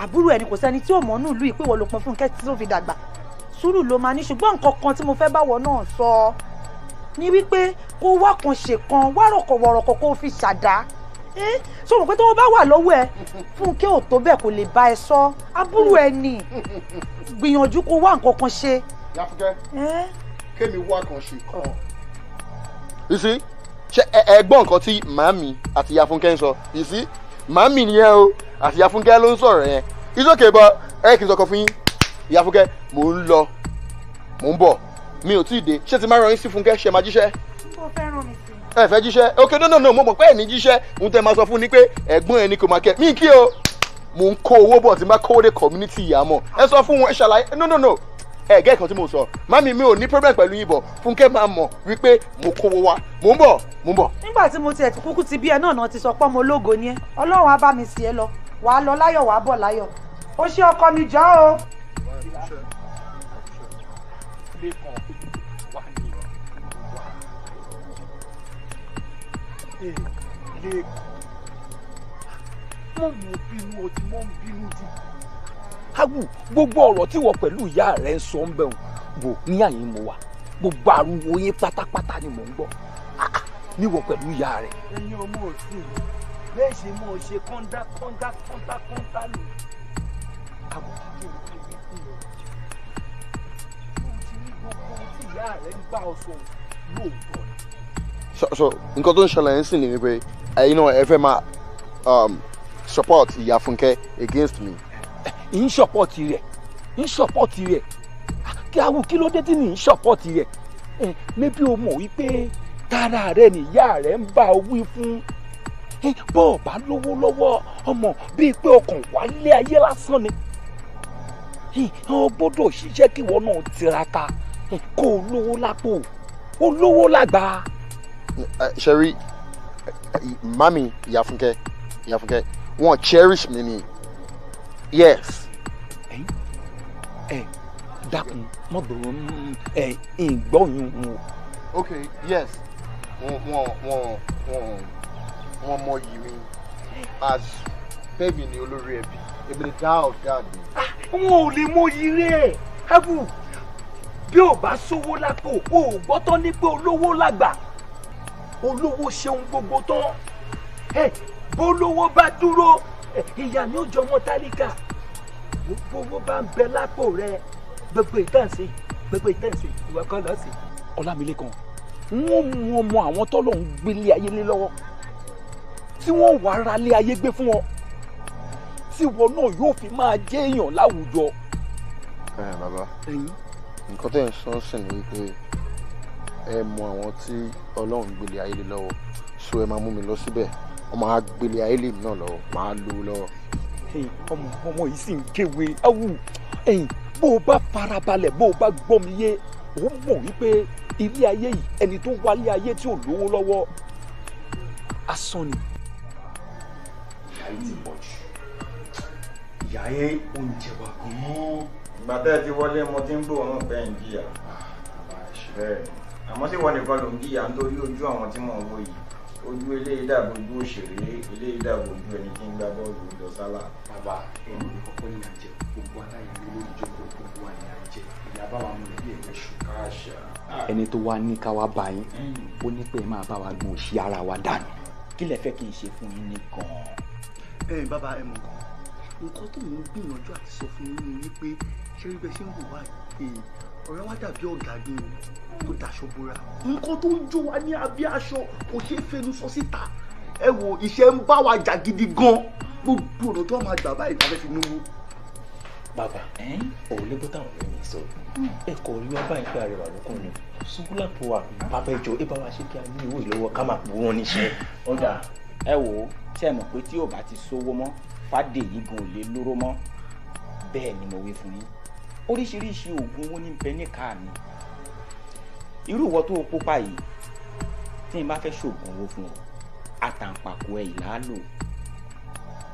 àbúrò ẹni kò sẹ́ni tí ò mọ̀ nílùú ìpè wọ́n ló pọn Fúnkẹ́ tí tó fi dàgbà sùúrù ló máa ní ṣùgbọ́n nǹkan kan tí mo fẹ́ báwọ̀ náà sọ ni wípé kó wá kan ṣe kan wá rọ̀kọ̀wọ̀rọ̀kọ̀ kó fi ṣàdá sọ wọn pé tó bá wà lọ́wọ́ ẹ Fúnkẹ́ ò tó bẹ́ẹ̀ kò lè bá ẹ sọ àbúrò ẹ nì gbìyànjú kó wá nǹkan kan ṣe. Ìyá Fúnkẹ́ kémi wá kan ṣe kan. you see ṣe ẹ gbọ́ nǹkan tí màámi àti Ìyá Fúnkẹ́ ń sọ you see màámi nìyẹn o àti Ìyá Fúnkẹ́ ló ń sọ̀rọ̀ yẹn it's okay but ẹ kì í sọkọ fún yín Ìyá Fúnkẹ́ mò ń lọ mò ń bọ̀ mi ò tí ì dé ṣé ti máa rán yín sí Fúnkẹ́ ṣe máa jíṣẹ́. mo fẹ́ ràn mí sí. ẹ fẹ́ jíṣẹ́ ok no mo mọ̀ pé ẹ̀ ní jíṣẹ́ ohun tẹ́ máa sọ fún ni pé ẹ̀gbọ́n ẹ̀ ní kò máa kẹ́ mí kí o mò ń kó owó bọ̀ tí máa kó dé community ìyá mọ̀ ẹ sọ fún wọn ẹ ṣàlàyé no ẹ gẹ́ ìkan tí mo sọ mami mi ò ní problem pẹ̀lú yín bọ̀ Fúnkẹ́ máa mọ̀ wípé mo kówó wá mò ń bọ̀. nígbà tí mo tiẹ̀ ti kúkú ti bí ẹ náà ti sọ pé ọmọ ológo ni ẹ Ọlọ́run á bá mi sí ẹ lọ wàá lọ láyọ̀ wàá bọ̀ láyọ̀ ó ṣe ọkọ mi jọ o. mo mọ̀ bínú o ti mọ̀ ń bínú jù. Awu gbogbo ọ̀rọ̀ tí wọ́n pẹ̀lú ìyá rẹ̀ ń sọ ń bẹ̀ wò ní àyín mo wà gbogbo ariwo yín pátápátá ni mò ń gbọ́ níwọ̀ pẹ̀lú ìyá rẹ̀. ẹ̀yin ọmọ òsì bẹ́ẹ̀ ṣe mọ̀ ṣe kọ́ńdá lò. Àmọ́ kí o ti rí fún ọ. Mo ti ní gbogbo ohun tí ìyá rẹ̀ ń bá ọ sọ lóòótọ́ ni. so nǹkan tó ń ṣẹlẹ̀ ń sìn ní pé ẹ̀yin náà ẹ fẹ́ máa support Ìyá Fúnkẹ́ against me. ń ṣọ̀pọ̀tì rẹ̀ kí awo kí ló dé tí ní ń ṣọ̀pọ̀tì rẹ̀ mébí o mọ̀ wípé tara rẹ̀ nìyá rẹ̀ ń bá ọ wí fún bọ́ọ̀ bá lówó lọ́wọ́ ọmọ bíi pé ọkàn wálé ayé lásán ni o gbọ́dọ̀ ṣiṣẹ́ kí ìwọ náà tiraka kó o lówó lápò o lówó lágbà. ṣẹ́rí mami Ìyá Fúnkẹ́ wọ́n cherish me ni yes. dákun mọ̀gbọ̀n ìgbọ́yún o. okay yes wọ́n mọ yìí mi as bẹ́ẹ̀ni ni olórí ẹbí èmi ni dáadáa ni. wọn ò lè mọ yìí rẹ̀ abu bí ò bá sówó lápò o ò gbọ́tọ́ ní pé olówó lágbà olówó ṣeun gbogbo tán bólówó bá dúró ìyá mi ò jọ wọn tálíkà gbogbo owó bá ń bẹ lápò rẹ gbogbo ìtànsí ìwọ kan lọ sí. Ọlámilékan wọ́n mú ọmọ àwọn tọ́lọ̀ ń gbélé ayé lé lọ́wọ́ tí wọ́n wà ra lé ayé gbé fún ọ tí wọn náà yóò fi máa jẹ́ èèyàn láwùjọ. Bàbá nǹkan tẹ́ ń sọ sí ni wípé ẹ mọ àwọn tí Ọlọ́run gbélé ayé lé lọ́wọ́ so ẹ máa mú mi lọ síbẹ̀ wọ́n máa gbélé ayé lè mí náà lọ́wọ́ máa lówó lọ́wọ́. ọmọ yìí sì ń kéwé awù bó o bá farabalẹ̀ bó o bá gbọ́ mi yé o mọ̀ wípé ilé ayé yìí ẹni tó wálé ayé tí ò lówó lọ́wọ́ asán ni. ìyá yìí ti pọ̀ jù ìyá yẹn oúnjẹ wa gan-an. ìgbà tẹ́ ẹ ti wọlé mo ti ń bò wọn bẹ́ẹ̀ ń jìyà bẹ́ẹ̀ àmọ́ tí wọ́n nìkan ló ń jìyà nítorí ojú àwọn tí mò ń wò yìí ojú eléyìí dàbò ojú òṣèré eléyìí dàbò ojú ẹni tí ń gbá bọ́ọ̀lù lọ sálà. bàbá ẹni kọ́kọ́ ní àjẹ gbogbo aláìní lórí ìjókòó gbogbo wa ní àjẹ ìyá bá wa mú ilé ẹ̀fẹ́ ṣùkà àṣà. ẹni tó wá ní ká wá bá yín ó ní pé ẹ máa bá wa gbọ́n òṣì ara wa dànù. kí lẹ fẹ́ kí n ṣe fún yín ní gan-an. bàbá ẹ mọ̀ nǹkan tó ń gbìyànjú àti sọ fún yín ni wípé ṣé rí bẹ́ẹ̀ ṣe ń wò wá ọ̀rẹ́ wa dàbí ọ̀gá ni o tó daṣọ bóra nǹkan tó ń jó wa ní abẹ́ aṣọ kò ṣeé fẹnu sọ síta ẹ wo iṣẹ́ ń bá wa jà gidi gan gbogbo ọ̀nà tó máa gbà báyìí tàbí fi náwó. bàbá òun lé bọ́tà òun lẹ́yìn sọ ẹ kò rí ọba ìpè àrẹwà lókun ni ṣùgbọ́n àpò wa bàbá ìjọ ẹ bá wa ṣe kí a ní ìwé ìlọ́wọ́ ká máa pò wọ́n níṣẹ́. ọ̀dà ẹ wò ó ṣe mọ̀ pé tí ò bá ti sówó mọ́ fàdé yìí gan ò lè lóró mọ́ bẹ́ẹ̀ ni mo wí fún yín oríṣiríṣi oògùn owó ní bẹ ní káà mi irú ìwọ tó pupa yìí tí n bá fẹ́ ṣoògùn owó fún ọ àtàǹpàkò ẹ̀ ìlàálò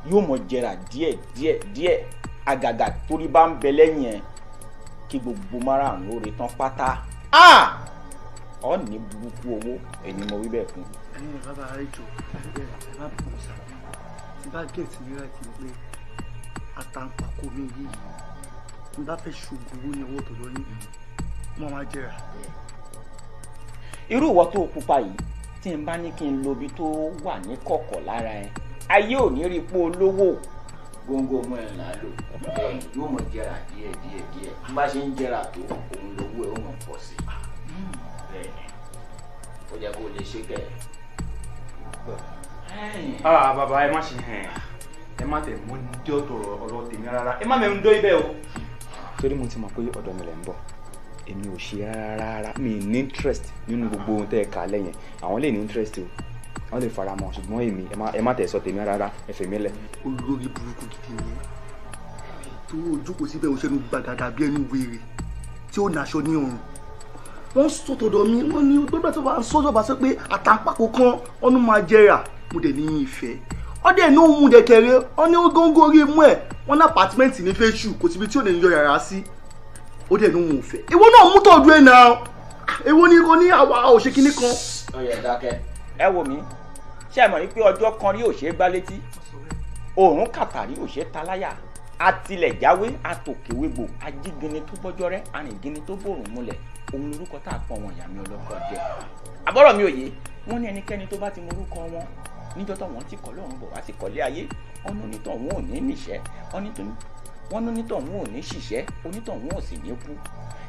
yóò mọ jẹrà díẹ̀ àgàgà torí bá ń bẹ lẹ́yìn ẹ̀ kí gbogbo márààrún lóore tán pátá ọ ní burúkú owó ẹni mo wí bẹ́ẹ̀ fún. ẹ̀yin bàbá àrẹjọ ẹ má bọ̀ sá tí bá gẹ̀ẹ́tì ní láti pé àtàǹpàkò mi yìí n bá fẹ́ ṣoògùn owó ní owó tó lọ ní wọ́n máa jẹ́ra. irú ìwọ tó pupa yìí tí n bá ní kí n lo ibi tó wà ní kọ̀kọ̀ lára ẹ ayé ò ní rí pé olówó góńgó mọ́ ẹ̀ lálò ẹ̀yìn yóò mọ̀ jẹ́ra díẹ̀ bí bá ṣe ń jẹ́ra tó òun lówó ẹ̀ ó mọ̀ pọ̀ sí bẹ́ẹ̀ ni ó jẹ́ kó lè ṣe kẹ́ bàbá ẹ má ṣe ẹ má tẹ̀ mọ́ dé ọ̀rọ̀ tèmi rárá ẹ má mẹ́rin dó ibẹ̀ o. torí mo ti mọ̀ pé ọ̀dọ̀ mi lẹ̀ ń bọ̀ èmi ò ṣe rárá mi ní interest nínú gbogbo ohun tẹ́ ẹ kà lẹ́yìn àwọn lè ní interest o wọ́n lè fara mọ́ ṣùgbọ́n èmi ẹ má tẹ̀ sọ tèmi rárá ẹ fèmí lẹ̀. olórí burúkú gidi ni tó o jókòó síbẹ̀ o ṣe nu gbàgàdà bí ẹni wèrè tí ó naṣọ ní ọrùn wọ́n sọ̀tọ̀dọ̀ mi wọ́n ní gbọ́dọ̀ tó bá ń sọ́jọ́ bá sọ pé àtàǹpàkò kan ọ̀nà máa jẹ́ra mo dẹ̀ ní ìfẹ́ ọdẹ ní òun dẹkẹrẹ ọní góńgó orí mú ẹ wọn ní apàtímẹ́ǹtì ní fẹ́ṣù kò síbi tí ò lè yọ yàrá sí ó dẹ̀ ní òun ò fẹ́ ìwọ náà mú tọ́jú ẹ̀ náà èwo ni kò ní àwa òṣèkínní kan. ọyẹ dákẹ́ ẹ wò mí ṣé ẹ mọ̀ wípé ọjọ́ kan rí òṣèré gbá létí òórùn kàtàrí òṣèré taláyà àtìlẹ̀jáwé àtòkèwégbò ajígini tó bọ́jọ́ rẹ́ arìngini tó bòrùn múlẹ̀ òun lorúkọ tá a pọ̀ wọn ìyá mi ọlọ́kọ jẹ́ àbọ̀rọ̀ mi ò yé wọ́n ní ẹnikẹ́ni tó bá ti mọ orúkọ wọn níjọ́ tó wọ́n ti kọ́ lọ́run bọ̀ wá sí kọ́lé ayé ọ̀nà onítọ̀hún ò ní níṣẹ́ wọ́n ní onítọ̀hún ò ní ṣìṣẹ́ onítọ̀hún ò sì ní kú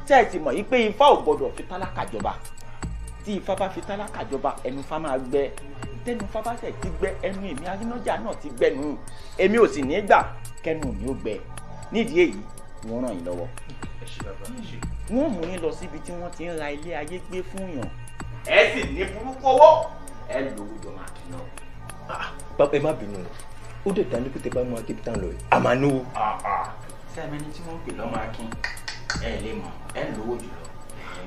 tí ẹ ti mọ̀ yí pé ifá ò gbọ́dọ̀ fi tálákà jọba tí ifá bá fi tálákà jọba ẹnu fá máa gbẹ tẹnu fá bá tẹ̀ ti gbẹ ẹnu èmi arínájà náà ti gbẹnu èmi ò sì ní gbà kẹnu mi ò gbẹ nídìí èyí wọ́n ràn yín lọ́wọ́ wọ́n mú yín lọ síbi tí wọ́n ti ń ra ilé ayé gbé fún yàn ẹ sì ní burúkú owó ẹ lówó jọ máa kí náà. bàbá ẹ má bínú ó dẹ̀ dání pété bá mú akébítà lọ yìí àmà ní o. sẹ́mẹ́ni tí wọ́n ń pè lọ́mọ akin ẹ lè mọ̀ ẹ lówó jùlọ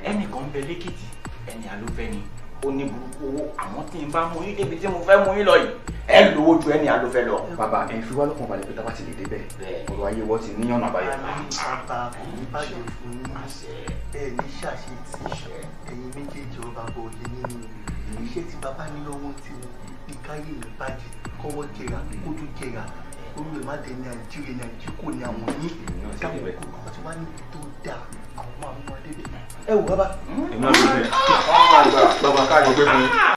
ẹnìkan ń bẹ lẹ́kìtì ẹni àlófẹ́ ni ó ní burúkú owó àwọn tí n bá mú yín débi tí mo fẹ́ mú yín lọ yìí ẹ lówó ju ẹni àlófẹ́ lọ. bàbá ẹ fi wá lọ́kàn balẹ̀ pé tábà ti lè débẹ̀ ọ̀rọ̀ ayé wọ́n ti níyànnà báyọ̀. bàbá kò ní bàjẹ́ fún yín ẹ ní ṣàṣetì ẹ̀yin méjèèjì ọba bọ̀ yé nínú iṣẹ́ tí bàbá ní lọ́wọ́ tí ìkáyé mi bàjẹ́ kọ́wọ́ jẹra kó tó jẹra orí ẹ̀ má dé nàìjíríà kò ní àwọn ní káwọn kò kọ́ tí wọ́n ní tó dáa àwọn máa mú adé bẹ̀. ẹ wò bàbá. ẹ má bẹ̀rẹ̀ bàbá káàdì gbé fún yín.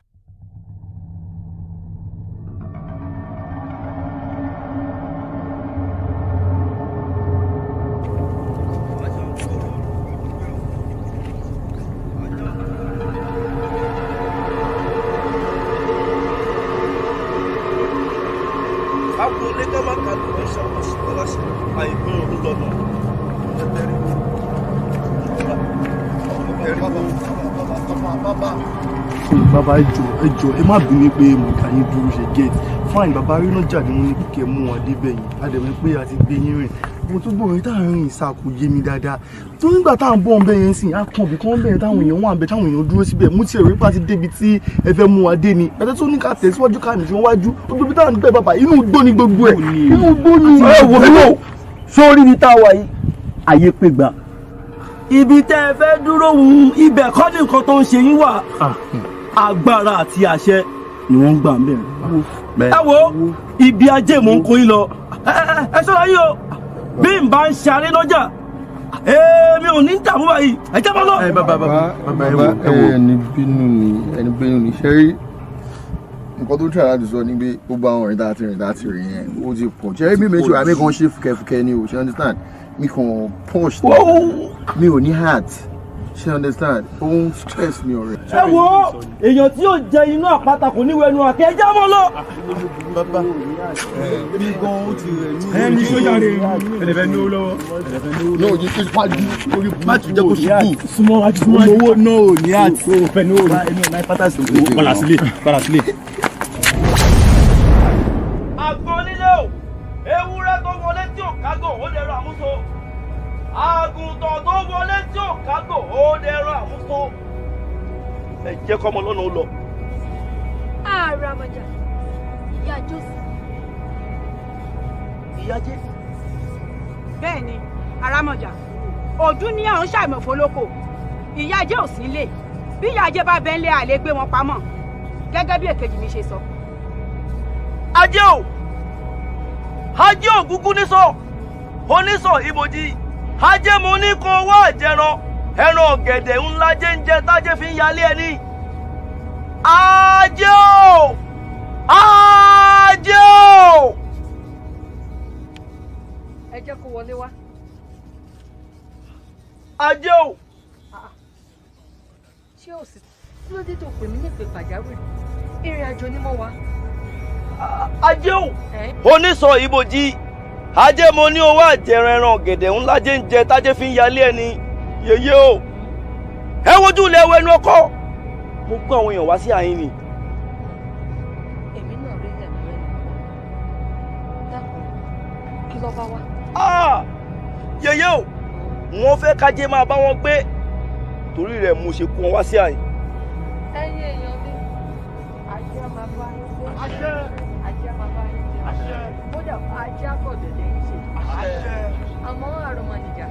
Abúlé ká má ká lù ẹ́ ṣàkóso láṣẹ àìgbọ́n ọdún lọ́nà. Bàbá ẹjọ́ ẹ má bínú pé mo kà yín dúró ṣe gate fine bàbá ARINAJA ni wọ́n ní kíkẹ́ mú wọn débẹ̀ yìí adẹ̀mẹ́ pé a ti gbé yín rìn mo tó gbọ́ orin tá à ń rìn ìsà kò yé mi dáadáa tó nígbà tá à ń bọ̀ ń bẹ̀ yẹn sìn á kàn bí kán bẹ̀rẹ̀ táwọn èèyàn wà ń bẹ̀ táwọn èèyàn dúró síbẹ̀ mo ti rí pa ti débi tí ẹ fẹ́ mú wa dé ni ẹ̀tẹ́ tó ní ká tẹ̀síwájú ká nìṣó wájú gbogbo ibi táwọn níbẹ̀ bàbá inú igbó ni gbogbo ẹ̀ inú igbó ni. ẹ wò mí wò sórí ibi tá a wà yìí àyè pé gbà ibi tẹ́ ẹ fẹ́ dúró wù ibẹ̀ kọ́ ní nǹkan tó ń ṣe yín wà agbára àti àṣẹ ni wọ́n ń gbà ń bẹ̀rẹ̀. ẹ wo ibi ajé mò ń kó yín lọ ẹ ṣọ́ra yín o bí n bá ń ṣe ARINAJA èmi ò ní dààmú báyìí ẹ jẹ́ bọ́ lọ. bàbá ẹni bínú ni ṣe rí nǹkan tó ń tẹ̀ láti sọ ní pé gbogbo àwọn ọ̀rìn tá a ti rìn yẹn ó ti pọ̀ ṣe rí bí mi ṣe wà mí kan ṣe fùkẹ́fùkẹ́ ni o ṣe understand mi kàn punch mi ò ní heart ṣe understand ó ń stress mi ọ̀rẹ́. ẹ wo èèyàn tí yóò jẹ inú àpáta kò ní wẹnu àkẹ́ ẹ já mọ́ lọ. bàbá mi gan ó ti rẹ̀ ní. ẹni sójà rẹ̀ ẹ̀dẹ̀fẹ̀ ní owó lọ́wọ́. náà ojú tó pàdé orí má tún jẹ́ kó ṣubú. súnmọ́ àti súnmọ́ owó náà ò ní àti. o fẹ́ ní owó rẹ̀ ẹni ọ̀nà ìpátá sí òkú. padà sílé. àgbọn nílé o ewúrẹ́ tó wọlé tí ò kágò ó dẹrọ àmúso àgùntàn tó wọlé tí ò kágò ó dẹrọ àmúso ẹ jẹ́ kọ́mọ lọ́nà ó lọ. ARINAJA ìyá jọ́sí. ìyá jẹ́. bẹ́ẹ̀ ni ARINAJA ojú ní àwọn ṣàìmọ̀ fọlọ́kọ̀ ìyá jẹ́ ò sí lè bí ìyá jẹ́ bá bẹ́ẹ̀ lé àlè gbé wọn pamọ́ gẹ́gẹ́ bí èkejì mi ṣe sọ. ajé ò gúgú nísọ onísọ ibojì ajé mo ní kó wá àjẹran ẹran ọ̀gẹ̀dẹ̀ ńlá jẹ́ńjẹ tájé fi ń yálé ẹni. ajé ò. ẹ jẹ́ kó wọlé wá. ajé ò. ṣé o sì kí ló dé tó pè mí nípe pàjáwìrì ìrìn àjò ni mo wà. ajé ò onísọ ibojì ajé mo ní owó àjẹrán ẹran ọ̀gẹ̀dẹ̀ ńlá jẹ́ńjẹ tájé fi ń yálé ẹni yèyé o ẹ wojú ilẹ̀ ẹwọ ẹnu ọkọ mo gbọ́ àwọn èèyàn wá sí àyín ni. èmi náà rí lẹ́nu rẹ̀ dákun kí ló bá wá. yèyé o wọ́n fẹ́ kájé máa bá wọn gbé torí rẹ̀ mo ṣe kó wọn wá sí àyín. ẹ̀yin èèyàn mi ajé máa bá yín gbé ajé máa bá yín gbé kódà ajé àgọ̀dọ̀ lẹ́yìn ṣe àmọ́ àrọ̀mọ̀nìjà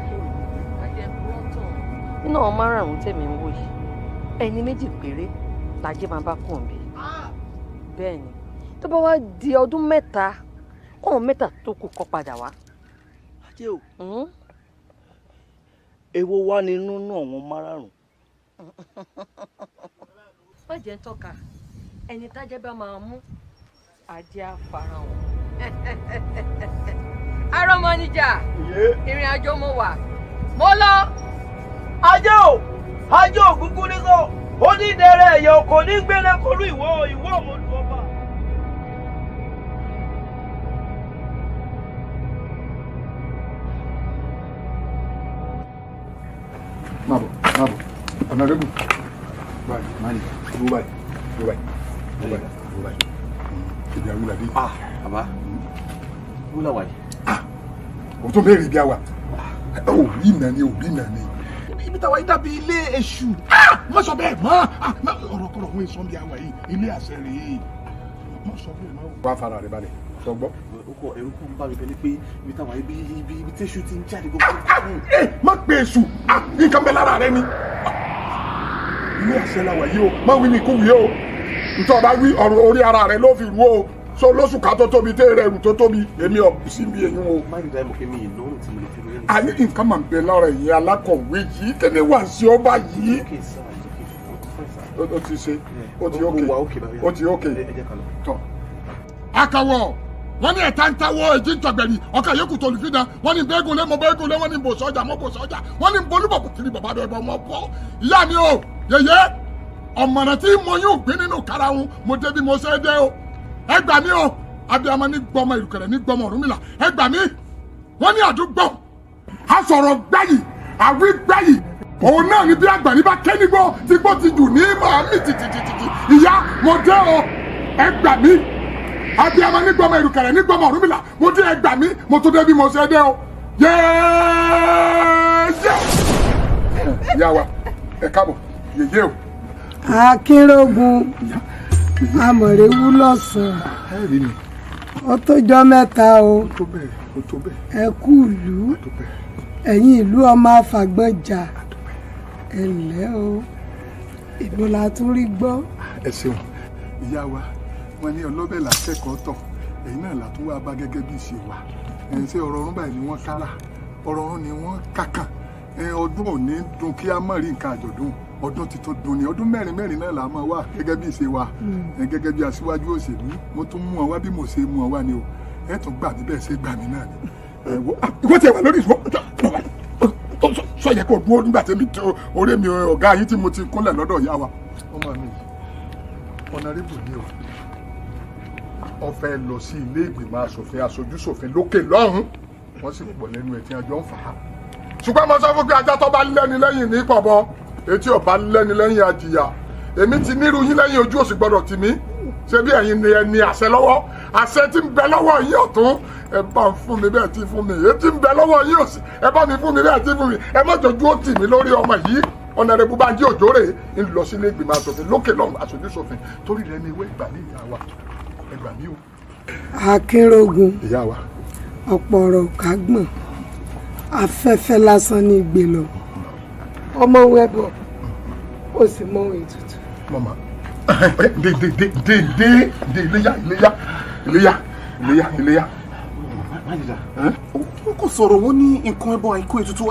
ajé búrọ́tọ̀. nínú àwọn márùn-ún tèmi ń wò yìí ẹni méjì péré lajé máa bá kùn bí bẹ́ẹ̀ ni tó bá wá di ọdún mẹ́ta kọ́ọ̀n mẹ́ta tó kù kọ́ padà wá. ajé o èwo wá nínú àwọn márùn-ún. má jẹ́ ń tọ́ka ẹni tájẹ́ bá máa mú ajé àfarahàn. àrọ̀mọ̀nìjà ìrìn àjò mo wà mo lọ. ajé ò gúgú nísọ onídẹrẹ ẹyẹ ọkọ ní gbélé kọlù ìwọ ọmọlú ọba. má bọ̀ ọ̀nà rẹ́gùn báyìí má ní gbó báyìí ibi àwùlà dé. bàbá wúlà wáyé. o tó bẹ́ẹ̀ rí ibi àwà òbí nàní ibi táwa yìí dàbí ilé èṣù má sọ bẹ́ẹ̀ mọ́ ọ̀rọ̀kọ̀rọ̀ fún èso bí àwà yìí ilé àṣẹ rèé má sọ bẹ́ẹ̀ mọ́. wàá fara rẹ balẹ̀ sọ gbọ́. orúkọ ẹrúkú ń bá mi bẹ ní pé ibi táwa ibi tẹ́ṣù ti ń jáde gbogbo. má pe èṣù nǹkan bẹ lára rẹ ni ilé àṣẹ la wà yìí o má wí ní ikú wí o nítorí ọba wí ọ̀rọ̀ orí ara rẹ ló fi rú o so lóṣù ká tó tóbi tẹ́ ẹrù tó tóbi èmi ọ̀ sí bí eyín o. má ní dáìmọ̀ kí mi ìlọrùn tí mo lè fi rí ẹni. àní nǹkan máa ń bẹ lára ẹ̀yìn alákọ̀wé yìí kẹ́ni wà sí ọba yìí. ó ti ṣe ó ti ókè tán. akawọ wọn ní ẹ̀ta ń tawọ́ èjì ń tọ̀gbẹ̀rì ọkà yòókù tó lùfín náà wọn ní bẹ́ẹ̀gùn lé mọ bẹ́ẹ̀gùn lé wọn ní bò sọ́jà mọ́ bò sọ́jà wọn ní bolúbọ̀ kiri bàbá bẹ́ẹ̀ bọ́ wọn bọ́ ìyá mi o yèyé ọ̀mọ̀ràn tí mo yóò gbé nínú karahun mo débi mo ṣe é dé o ẹ gbà mí o abiyamọ ní gbọmọ ìrùkẹ̀rẹ̀ ní gbọmọ Ọ̀rúnmìlà ẹ gbà mí wọ́n ní àdúgbò asọ̀rọ̀ gbáyì àwí gbáyì òun náà ní bí àgbà ní bá kẹ́nigbó tí gbó ti jù ní màámi tìtìtìtì ìyá mo dé o ẹ gbà mí abiyamọ ní gbọmọ ìrùkẹ̀rẹ̀ ní gbọmọ Ọ̀rúnmìlà mo dé ẹ gbà mí mo tún dé bí mo ṣe dé o yéèyé ìyá wa ẹ káàbọ̀ yèyé o. Akínrógun amọ̀rẹ́wú lọ́sàn-án ó tójọ́ mẹ́ta o ẹ kú ìlú ẹ̀yin ìlú ọmọ afàgbọ́njà ẹ ǹlẹ́ o ìbò la tún rí gbọ́. ẹ ṣeun ìyá wa wọn ní ọlọ́bẹ̀ làkẹ́kọ̀ọ́ tọ̀ ẹ̀yin náà là tún wá bá gẹ́gẹ́ bí ìṣe wa ẹ̀yin ṣe ọ̀rọ̀ ọ̀run báyìí ni wọ́n kára ọ̀rọ̀ ọ̀run ni wọ́n kàkàn ọdún òní dùn kí á mọ̀ rí nǹkan àjọ̀dún ọdún ti tó dùn ní ọdún mẹ́rin náà là máa wà gẹ́gẹ́ bí ìṣe wa gẹ́gẹ́ bí aṣíwájú òṣèlú mo tún mú ọ wá bí mo ṣe mú ọ wá ni o ẹ tún gbà mí bẹ́ẹ̀ ṣe gbà mí náà ni ìwọ tiẹ̀ wà lórí ìṣó sọ yẹ kó dúró nígbà tí mi tó orí mi ọ̀gá yín tí mo ti kúnlẹ̀ lọ́dọ̀ ìyá wa ọmọ mi ọ̀nàrẹ́bù ni o wọ́n fẹ́ lọ sí ilé ìgbìmọ̀ asòfin aṣojúṣòfin lókè lọ́hùn wọ́n sì pọ̀ lẹ́nu ẹ̀ tí wọ́n jọ ń fà á ṣùgbọ́n mo sọ fún pé ajá tó bá lẹ́ni lẹ́yìn ní pọ̀bọ etí ọ̀bá lẹ́ni lẹ́yìn àjìyà èmi ti nírú yín lẹ́yìn ojú òsì gbọ́dọ̀ tì mí ṣé bí ẹ̀yin ni ẹni àṣẹ lọ́wọ́ àṣẹ tí ń bẹ lọ́wọ́ yín ọ̀tún ẹ bá ń fún mi bẹ́ẹ̀ tí fún mi èyí tí ń bẹ lọ́wọ́ yín òsì ẹ bá mi fún mi bẹ́ẹ̀ tí fún mi ẹ má jọjú ó tì mí lórí ọmọ yìí Ọ̀nàrẹ́bù Bánjí Òjó rè é ń lọ sílé ìgbìmọ̀ asòfin lókè lọ́hùn aṣojúṣòfin torí rẹ ni ìwé ìgbà ní ìyá wa ẹ gbà mí o. Akínrógun ìyá wa ọ̀pọ̀ ọ̀rọ̀ kágbọ̀n afẹ́fẹ́ lásán ní ìgbé lọ ọmọ wẹ́bọ̀ ó sì mọ ohun ètùtù. mama de iléyá. ó kò sọ̀rọ̀ wọn ní nǹkan ẹbọ àìkú ètùtù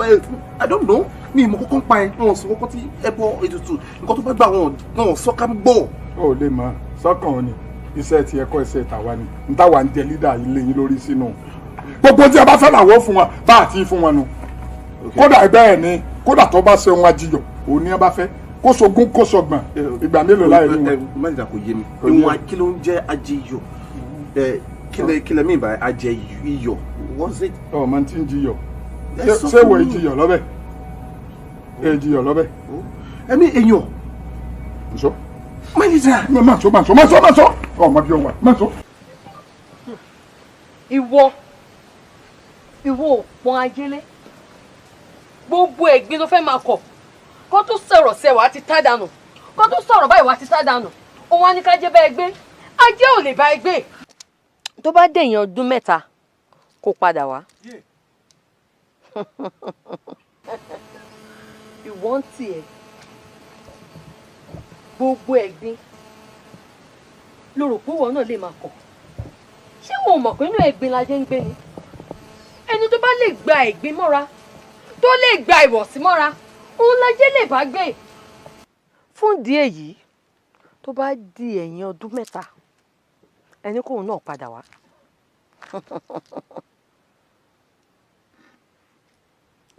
I don't know ní ìmọ̀ kọ́kọ́ ń pa ẹ̀ wọn sọ kọ́kọ́ tí ẹbọ ètùtù nǹkan tó bá gbà wọn sọ ká gbọ́. ó lè mọ sọ́kàn ò ní iṣẹ́ ti ẹ̀kọ́ iṣẹ́ tàwa ni n táwa ń jẹ lídà ilé yín lórí sínú gbogbo tí a bá fẹ́ làwọ̀ fún wọn bá àti fún wọn nu kódà bẹ́ẹ̀ ni kódà tó bá ṣe ohun ajíyọ̀ òun ni ẹ bá fẹ́ kó sogún kó sọgbọ̀n ìgbà mélòó láì rí wọn. mẹ́ta kò yé mi ìwọ̀n kí ló ń jẹ́ ajíyọ̀ kílẹ̀ mi ìbá ajẹ́ iyọ̀ what's it. ọmọ tí ń jiyọ̀ ṣé wo ìjiyọ̀ lọ́bẹ̀ ìjiyọ̀ lọ́bẹ̀. ẹ̀mí èèyàn. nsọ. mẹ́ta. má sọ ọmọ bí ọ wà má sọ. ìwọ òpọn ajélé gbogbo ẹ̀gbin ló fẹ́ máa kọ̀ kó tó sọ̀rọ̀ sẹ́ wàá ti tá dànù kó tó sọ̀rọ̀ báyìí wàá ti tá dànù òun á ní ká jẹ́ bá ẹ gbé ajé ò lè bá ẹ gbé. tó bá dẹ̀yìn ọdún mẹ́ta kó padà wá. ìwọ ń tiẹ̀ gbogbo ẹ̀gbin ló rò pé wọn náà lè máa kọ̀ ṣé wọn ò mọ̀ pé inú ẹ̀gbin la jẹ́ ń gbé ni ẹni tó bá lè gba ẹ̀gbin mọ́ra tó lè gba ìwọ̀sí mọ́ra òun lajẹ́ lè bá gbé. fún ìdí èyí tó bá di ẹ̀yìn ọdún mẹ́ta ẹni kóun náà padà wá.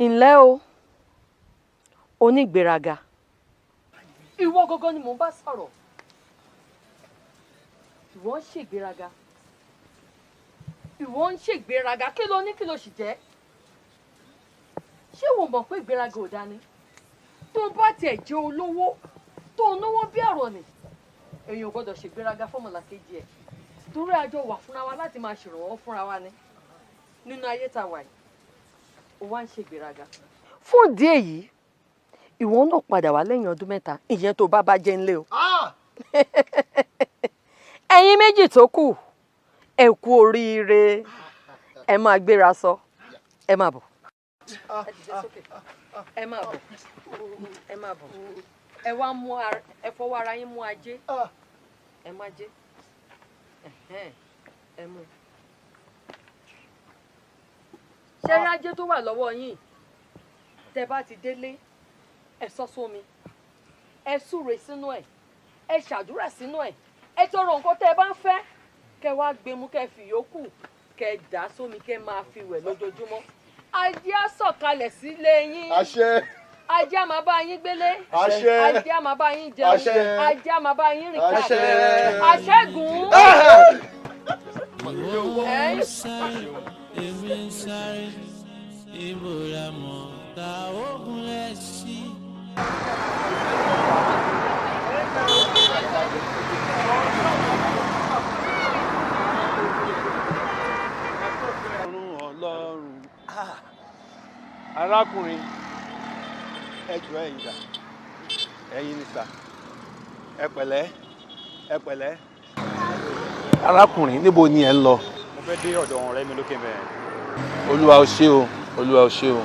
ǹlẹ́ o onígbéraga ìwọ gangan ni mò ń bá sọ̀rọ̀ ìwọ ń ṣègbéraga kí ló ní kí ló sì jẹ́ ṣé wò mọ̀ pé ìgbéraga ò dání tó bá tiẹ̀ jẹ́ olówó tó náwó bí ọ̀rọ̀ ni èèyàn ò gbọ́dọ̀ ṣègbéraga fọ́mọlàkejì ẹ̀ torí àjọ wà fúnra wa láti máa ṣèrànwọ́ fúnra wa ni nínú ayé tá a wà yìí ó wá ń ṣègbéraga. fún ìdí èyí ìwọ náà padà wá lẹ́yìn ọdún mẹ́ta ìyẹn tó bá jẹ́ ńlé o. ẹ̀yin méjì tó kù ẹ kú oríire ẹ máa gbéra sọ ẹ máa bọ̀. ẹ máa bọ̀ ẹ wá mú ẹ fọwọ́ ara yín mú ajé ẹ má jẹ́ ẹ mú. ṣé rájé tó wà lọ́wọ́ yín tẹ bá ti délé ẹ sọ sómi ẹ súre sínú ẹ ẹ ṣàdúrà sínú ẹ ẹ tọrọ nǹkan tẹ ẹ bá ń fẹ́ kẹ wá gbémú kẹ fi yòókù kẹ dà sómi kẹ máa fi wẹ̀ lójoojúmọ́ ajé á sọ̀kalẹ̀ sílé yín. àṣẹ. ajé á máa bá yín gbélé. àṣẹ. ajé á máa bá yín jẹun. àṣẹ. ajé á máa bá yín rìn káàkiri. àṣẹ gùn. sáré èmi ń sáré ibo la mọ̀ ta ogun rẹ̀ sí. Ọlọ́run arákùnrin ẹ jọ̀ọ́ ẹ̀yin dà ẹ̀yin ni sà ẹ pẹ̀lẹ́ ẹ pẹ̀lẹ́. arákùnrin níbo ni ẹ ń lọ. mo fẹ́ dé ọ̀dọ̀ ọ̀rẹ́ mi lókè bẹ́ẹ̀. olúwa ò ṣe o olúwa ò ṣe o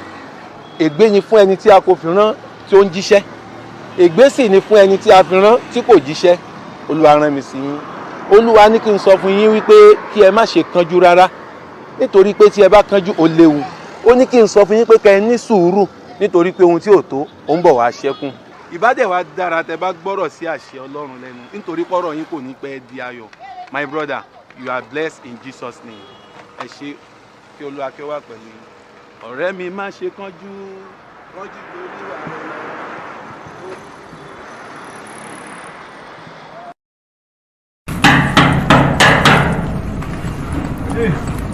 ègbé ni fún ẹni tí a kò fi rán tí ó ń jíṣẹ́ ègbé sì ni fún ẹni tí a fi rán tí kò jíṣẹ́ olúwa rán mi sí yín olúwa ní kí n sọ fún yín wípé kí ẹ má ṣe kánjú rárá nítorí pé tí ẹ bá kánjú ó léwu ó ní kí n sọ fún yín pé kẹ́ ẹ ní sùúrù nítorí pé ohun tí ò tó ó ń bọ̀ wá ṣẹ́kùn. ìbádẹ́ wa dára tẹ́ bá gbọ́rọ̀ sí àṣẹ ọlọ́run lẹ́nu nítorí pọ́rọ̀ yín kò ní pẹ́ di ayọ̀. My brother, you are blessed in Jesus' name. ẹ ṣé kí olúwa kí ó wà pẹ̀lú yín. ọ̀rẹ́ mi má ṣe kánjú rọ́jú lórí wa.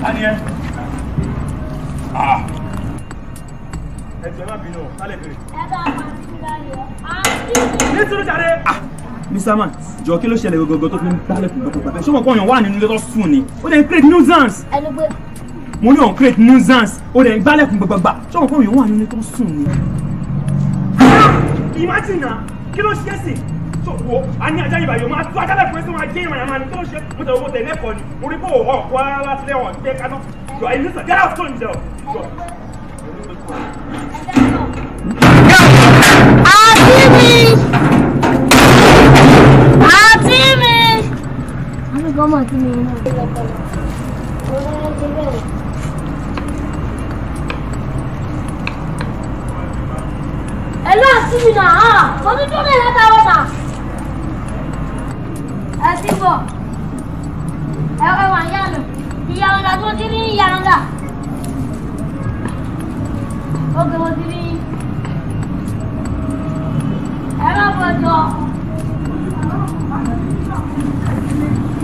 Daniel. Ẹ jẹ́ má bínú, kálẹ̀ bèrè. Nítorí jàre. Mr. Man, jọ kí ló ṣẹlẹ̀ gbogbo tó fi ń gbálẹ̀ fún gbogbo. Ṣé mo kọ́ ọ̀yàn wà nínú ilé tó sùn ni? Ó dẹ̀ ń create nuisance. Mo ní ọ̀n create nuisance. Ó dẹ̀ ń gbálẹ̀ fún gbogbo. Ṣé mo kọ́ ọ̀yàn wà nínú ilé tó sùn ni? Imagine na, kí ló ṣe é sí? Wo a ní ajá ìbàyò máa tó ajálẹ̀ fún ẹsẹ̀ máa jẹ́ ìmọ̀ àmàlì tó ṣe mo tẹ̀ owó tẹ̀lé ẹ̀kọ́ ni mo rí bó ọ̀pọ̀ ara sílẹ̀ wọn gbé kaná jọ àìní sàn get out tó ń jẹ ọ. àti mi àti gọ́mọ̀ tí mi náà ṣe lọ́kọ̀ ẹ lọ sí mi náà mo ní tó lè lẹ́ta wọ́n náà. Así bọ̀ ẹ wà yánu ìyàrá tó ti ní ìyàrá oge mo ti ní ẹ má bọ̀jọ̀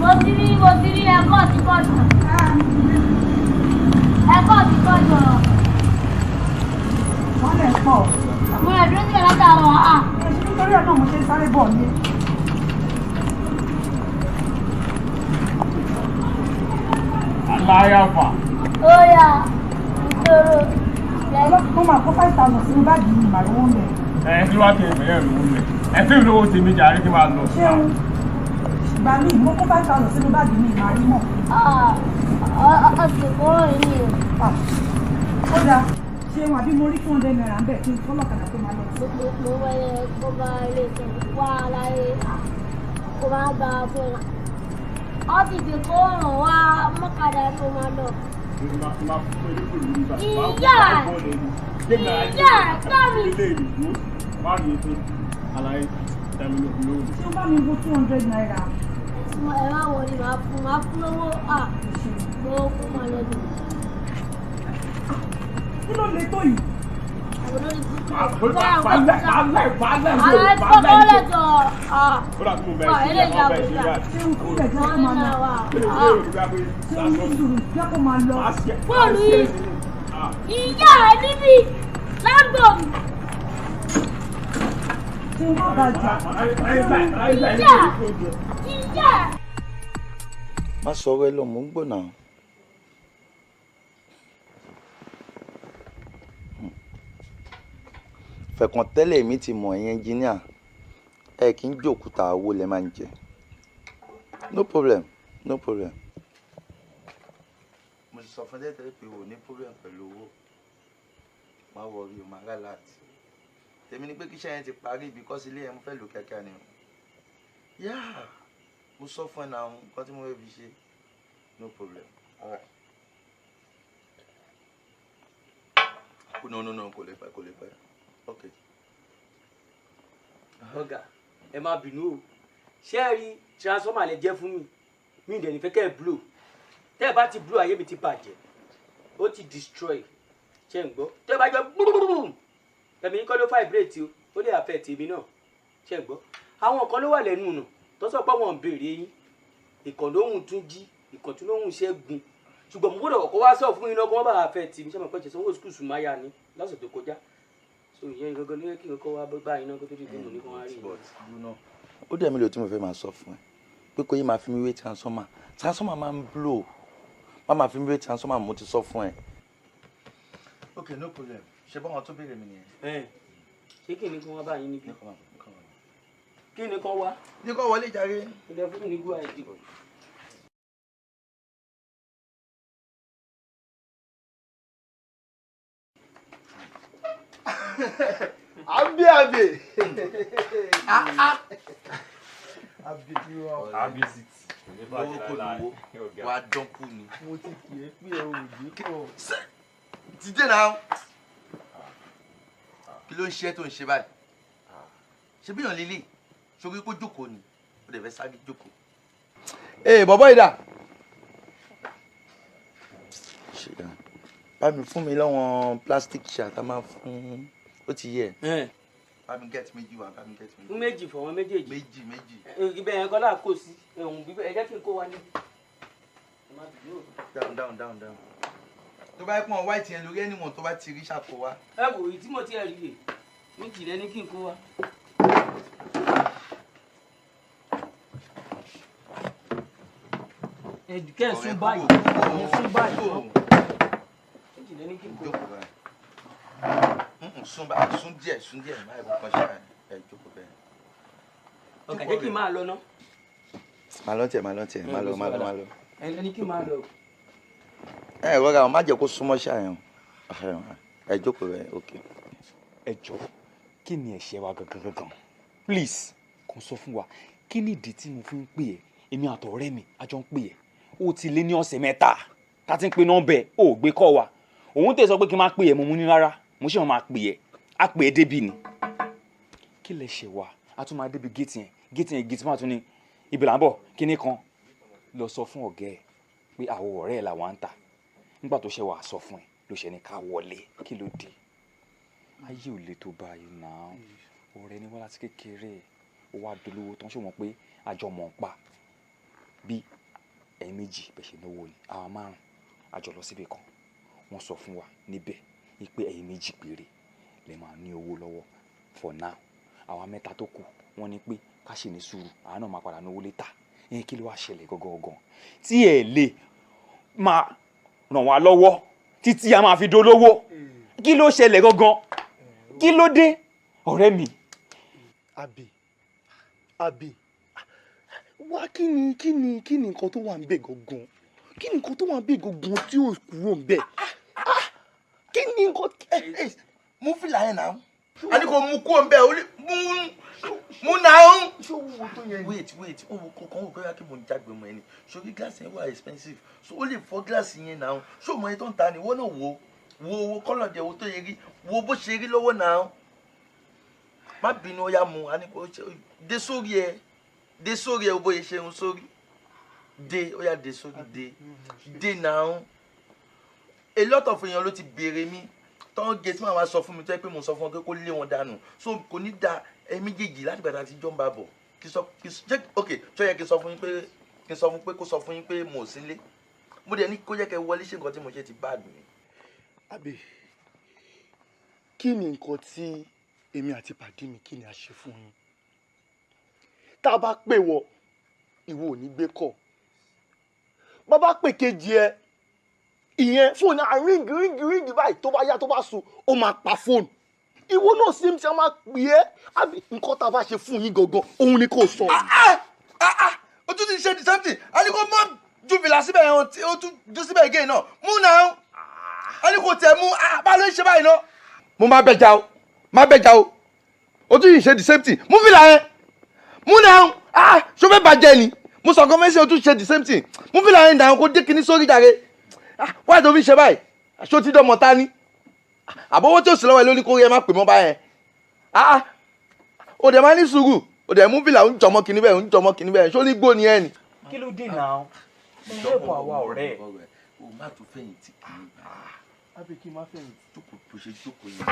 mo ti ní ẹ̀kọ́ ti kọjọ wọ́n lè pọ̀ mo lè dúró sí ẹ̀ látàrọ̀ à. nítorí ẹ̀ náà mo ṣe sáré bọ̀ ní. Aláyàfà. Ó yà ìṣòro. Mo máa kó 5,000 sínú báàgì mi màá lówó mẹ́. Kí ló wá kí ẹ̀fẹ̀ yẹn lówó mẹ́? Ẹ̀fẹ̀ mi lówó tèmi jàre kí máa lọ. Ṣéun, ìgbà míì mo kó 5,000 sínú báàgì mi màá rí mọ̀. Ọ̀sẹ̀ kọ́rọ̀ yìí ni o. Ó dáa, ṣéun àbí mo rí 200 naira ń bẹ̀ kí n fọ́lọ́kadà tó máa lọ. Mo wáyé kó bá ilé ìtàn wá láyé kó máa bá a fún ẹ. Ó ti dè kó ràn wá mọ́kadà tó máa lọ. Ìyá kámi. Ṣé o bá mi wo 200 naira? Ẹ má wọlé máa fún lówó mo kó máa lọ dùn. Kí ló lè tó yìí? Bọ́ọ̀lù yìí, ìyá ẹ̀ níbi lágbò mi. Ìyá. Má sọ̀rọ̀ ẹ lọ, mò ń gbọ́ náà. Fẹ̀kàn tẹ́lẹ̀ mi ti mọ̀ ẹ̀yin ẹnjíníà ẹ kì í jòkúta owó lẹ máa ń jẹ. No problem, no problem. Mo ti sọ fún tẹ́tẹ́ pé o ní problem pẹ̀lú owó. Má wọrí o, máa rà láti. Tèmi ni pé kíṣẹ́ yẹn ti parí because ilé ẹ̀ mo fẹ́ lò kẹ́kẹ́ ni o. Yeah, mo sọ fún ẹ náà nǹkan tí mo fẹ́ fi ṣe. No problem. All right. No, kò lè pẹ́. Okay. Ọ̀gá ẹ má bínú o ṣé ẹ rí transformer lè jẹ́ fún mi ìdẹ̀ nífẹ̀ẹ́ kẹ́ ẹ blow tẹ́ ẹ bá ti blow ayé mi ti bàjẹ́ ó ti destroy ṣé ń gbọ́ tẹ́ ẹ bá jọ gbúrúgbúrú ẹ̀mí yín kọ́ ló vibrate o ó lè affect èmi náà ṣé ń gbọ́ àwọn kan ló wà lẹ́nu nà tó sọ pé wọ́n ń béèrè yín ìkànnì ohun tún jí ìkànnì ohun ṣẹ́gun ṣùgbọ́n mo gbọ́dọ̀ kọ́kọ́ wá sọ fún iná kó wọ́n bá fẹ́ tì mí ṣé mo pẹ́ sanwó skul sùn máa yá ni lọ́sẹ̀ tó kọjá so ìyẹn gangan ní kí n kọ́ wá bá iná kó tó di pé mo ní kó wá rí i. ó dẹ̀ mi lò tí mo fẹ́ máa sọ fún ẹ pé kò yí máa fi mi wé transformer máa ń blow má máa fi mi wé transformer mo ti sọ fún ẹ. ok no problem ṣe bá wọn tó béèrè mi nìyẹn. ṣé kí ni kí wọ́n bá yín níbí kí ni kán wá. ní kán wọlé jàre. ilẹ̀ fún mi ní gbọ́ àìdí. Abi. Abi sit. Lówó kò lówó, wàá dánku ni. Mo ti kì í pé ẹ ò yí pọ̀. Dìde náà. Kí ló ń ṣe tó ń ṣe báyìí? Ṣé bí yàn lílì? Ṣorí kó jókòó ni, ó dẹ̀ fẹ́ sáré jókòó. Ee bọ̀bọ̀ ìdá. Ṣé bá mi fún mi lọ́wọ́n plastic shirt a máa fún ó ti yẹ. Bá mi get méjì wá, bá mi get méjì. Fún méjì fọwọ́n méjèèjì. Méjì. Ibẹ̀ yẹn kọ́ là kó sí ẹ̀hún bíbẹ̀ ẹ jẹ́ kí n kó wa níbi. Down. Tó bá yẹ pọ́n white yẹn lórí ẹni wọn tó bá ti rí ṣàkó wa. Ẹ wò ó tí mo ti ẹ̀ rí rè méjì lẹ́ni kí n kó wa. Kẹ́ ẹ̀ sún báyìí sún báyìí. Méjì lẹ́ni kí n kó wa. Sún díẹ̀ máa ẹ̀bùn kan ṣáà ẹ̀ jókòó bẹ́ẹ̀. Ọkà jẹ́ kí n máa lọ ná. Máa lọ tiẹ̀, máa lọ. Ẹni kí n máa lọ. Ẹ rọra o má jẹ́ kó súnmọ́ ṣáà yẹn ẹ jókòó bẹ́ẹ̀ ok. Ẹ jọ̀ọ́ kí ni ẹ̀ṣẹ̀ wa gangan please kàn sọ fún wa kí ni ìdí tí mo fi ń pè ẹ́ èmi àtọ̀rẹ́ mi a jọ ń pè ẹ́ ó ti lé ní ọ̀sẹ̀ mẹ́ta ká ti ń pe nọ́mbẹ̀ ó gbé kọ́ wa òun tẹ̀ sọ pé kí n má pè ẹ́ mo mú ní rárá mo ṣe wọn máa pè ẹ́ á pè ẹ́ débi ni kí lẹ ṣe wa a tún máa débi géètì máa tún ní ibi là ń bọ̀ kíní kan lọ sọ fún ọ̀gá ẹ̀ pé àwọn ọ̀rẹ́ ẹ̀ làwọn ń tà nígbà tó ṣe wàá sọ fún ẹ ló ṣe ní ká wọlé kí ló dé ayé ò le tó báyìí náà ọ̀rẹ́ ni wọ́n láti kékeré ó wá dolówó tán ṣé wọ́n pé àjọ mọ̀ ń pa bí ẹ̀yin méjì bẹ̀ ṣe náwó ni àwa márùn àjọ lọ síbi kan wọ́n sọ fún wa níbẹ̀ pé ẹ̀yin méjì péré lè máa ní owó lọ́wọ́ for now àwa mẹ́ta tó kù wọ́n ní pé ká ṣe ní sùúrù àwa náà máa padà náwó létà ìyẹn kí ló wá ṣẹlẹ̀ gangan tí ẹ lè máa ràn wá lọ́wọ́ títí a máa fi dolówó kí ló ṣẹlẹ̀ gangan kí ló dé ọ̀rẹ́ mi. Abi wá kí ni nǹkan tó wà ń bẹ̀ gangan kí ni nǹkan tó wà ń bẹ̀ gangan tí ò kúrò ń bẹ̀ kí ni nǹkan. mú fìlà yẹn náà a ní kò mú kó ń bẹ̀ mú náà. wait owó kankan wò bóyá kí mo ń jágbe mọ́ ẹni sórí gíláàsì yẹn wà expensive so ó lè fọ́ gíláàsì yẹn náà ṣó mọ ẹni tó ń ta ni wọ́n náà wo owó kọ́lọ̀ jẹ́ owó tó yẹ rí wo bó ṣe rí lọ́wọ́ náà má bínú ó yá mu a ní kò dé sórí ẹ bóyá ṣe ń sórí dé ó yá dé sórí dé náà a lot of èèyàn ló ti béèrè mi tọ́ gẹ̀ẹ́sì máa wá sọ fún mi tó yẹ pé mo sọ fún ọ pé kó lé wọn dànù so kò ní da ẹ méjèèjì láti gbàdá àti jọ́ ń bá bọ̀ ok tó yẹ kí n sọ fún yín pé kó sọ fún yín pé mo ò sílé mo dẹ̀ ní kó yẹ kẹ́ wọlé ṣe nǹkan tí mo ṣe ti bá mi. Àbí kí ni nǹkan tí èmi àti pàdé mi kí ni a ṣe fún yín tá a bá pè wọ ìwọ ò ní gbé kọ bàbá pè kejì ẹ ìyẹn fóònù á ríngì báyìí tó bá yá tó bá sùn ó máa pa fóònù ìwọ náà sì ń ṣe máa pè é àbí nǹkan tá a bá ṣe fún yín gangan òun ni kò sọ. o tún ti ṣe the same thing a ní kó mọ ju fìlà síbẹ̀ yẹn o tún ju síbẹ̀ again náà mú náà a ní kó tẹ̀ mú bá ló ń ṣe báyìí náà. mo máa bẹja o o tún yìí ṣe the same thing mú fìlà yẹn mú náà ṣó fẹ́ bàjẹ́ ni mo sọ nǹkan mẹ́sìn o tún ṣe the same thing mú fìlà yẹn dáhùn kó dé kinní sórí jàre wáyé tó fi ṣe báyìí ṣó ti dọ́mọ ta ni àbọ̀wọ́ tí ò sí lọ́wọ́ ẹ lóní kó yẹ má pè mọ́ báyẹn o dẹ̀ máa ní sùúrù o dẹ̀ mú fìlà ń jọmọ kinní bẹ́ẹ̀ ṣó ní gbó ni ẹ ni. kí ló dé náà ṣé kò àwa ọ̀rẹ́ o má tún fẹ̀yìntì kìíní àbí kí n má fẹ̀yìntì. jókòó bó ṣe jókòó yìí.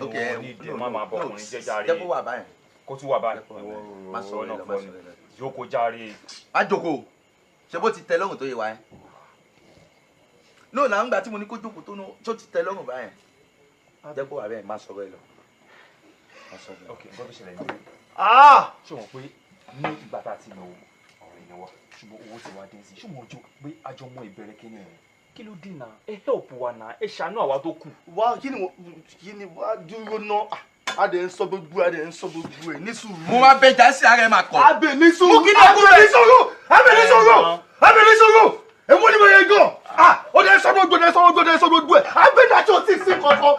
ok ní ìdè má máa bọ ọkùnrin jẹ́ jàre jẹ́ kó wà báyìí. kó tún wà báyìí má sọ jókòó jàre. má jókòó ṣe bó ti tẹ́ lọ́rùn tó yẹ wá yẹn lóò náà ń gbà tí mo ní kó jókòó tó ti tẹ́ lọ́rùn báyẹn jẹ́ kó wà bẹ́ẹ̀ má sọ bẹ́ẹ̀ lọ. ok nǹkan tó ṣẹlẹ̀ ní ṣé wọ́n pé ní ìgbà tá a ti lọ ọ̀rẹ́ ni wa ṣùgbọ́n owó ti wá dé sí ṣùgbọ́n ojú pé àjọ mọ ìbẹ̀rẹ̀ kí ni ẹ̀ kí ló dé náà ẹ help wa náà ẹ ṣàánú àwa tó kù. wá kí ni wá dúró náà adé ń sọ gbogbo ẹ ní sùúrù. mo máa bẹ jásí ara ẹ máa kọ. abẹ ní sùúrù abẹ ní sùúrù èwo ni mo yẹ gan ó dẹ sọ gbogbo ẹ abẹ náà tí o ti sin kankan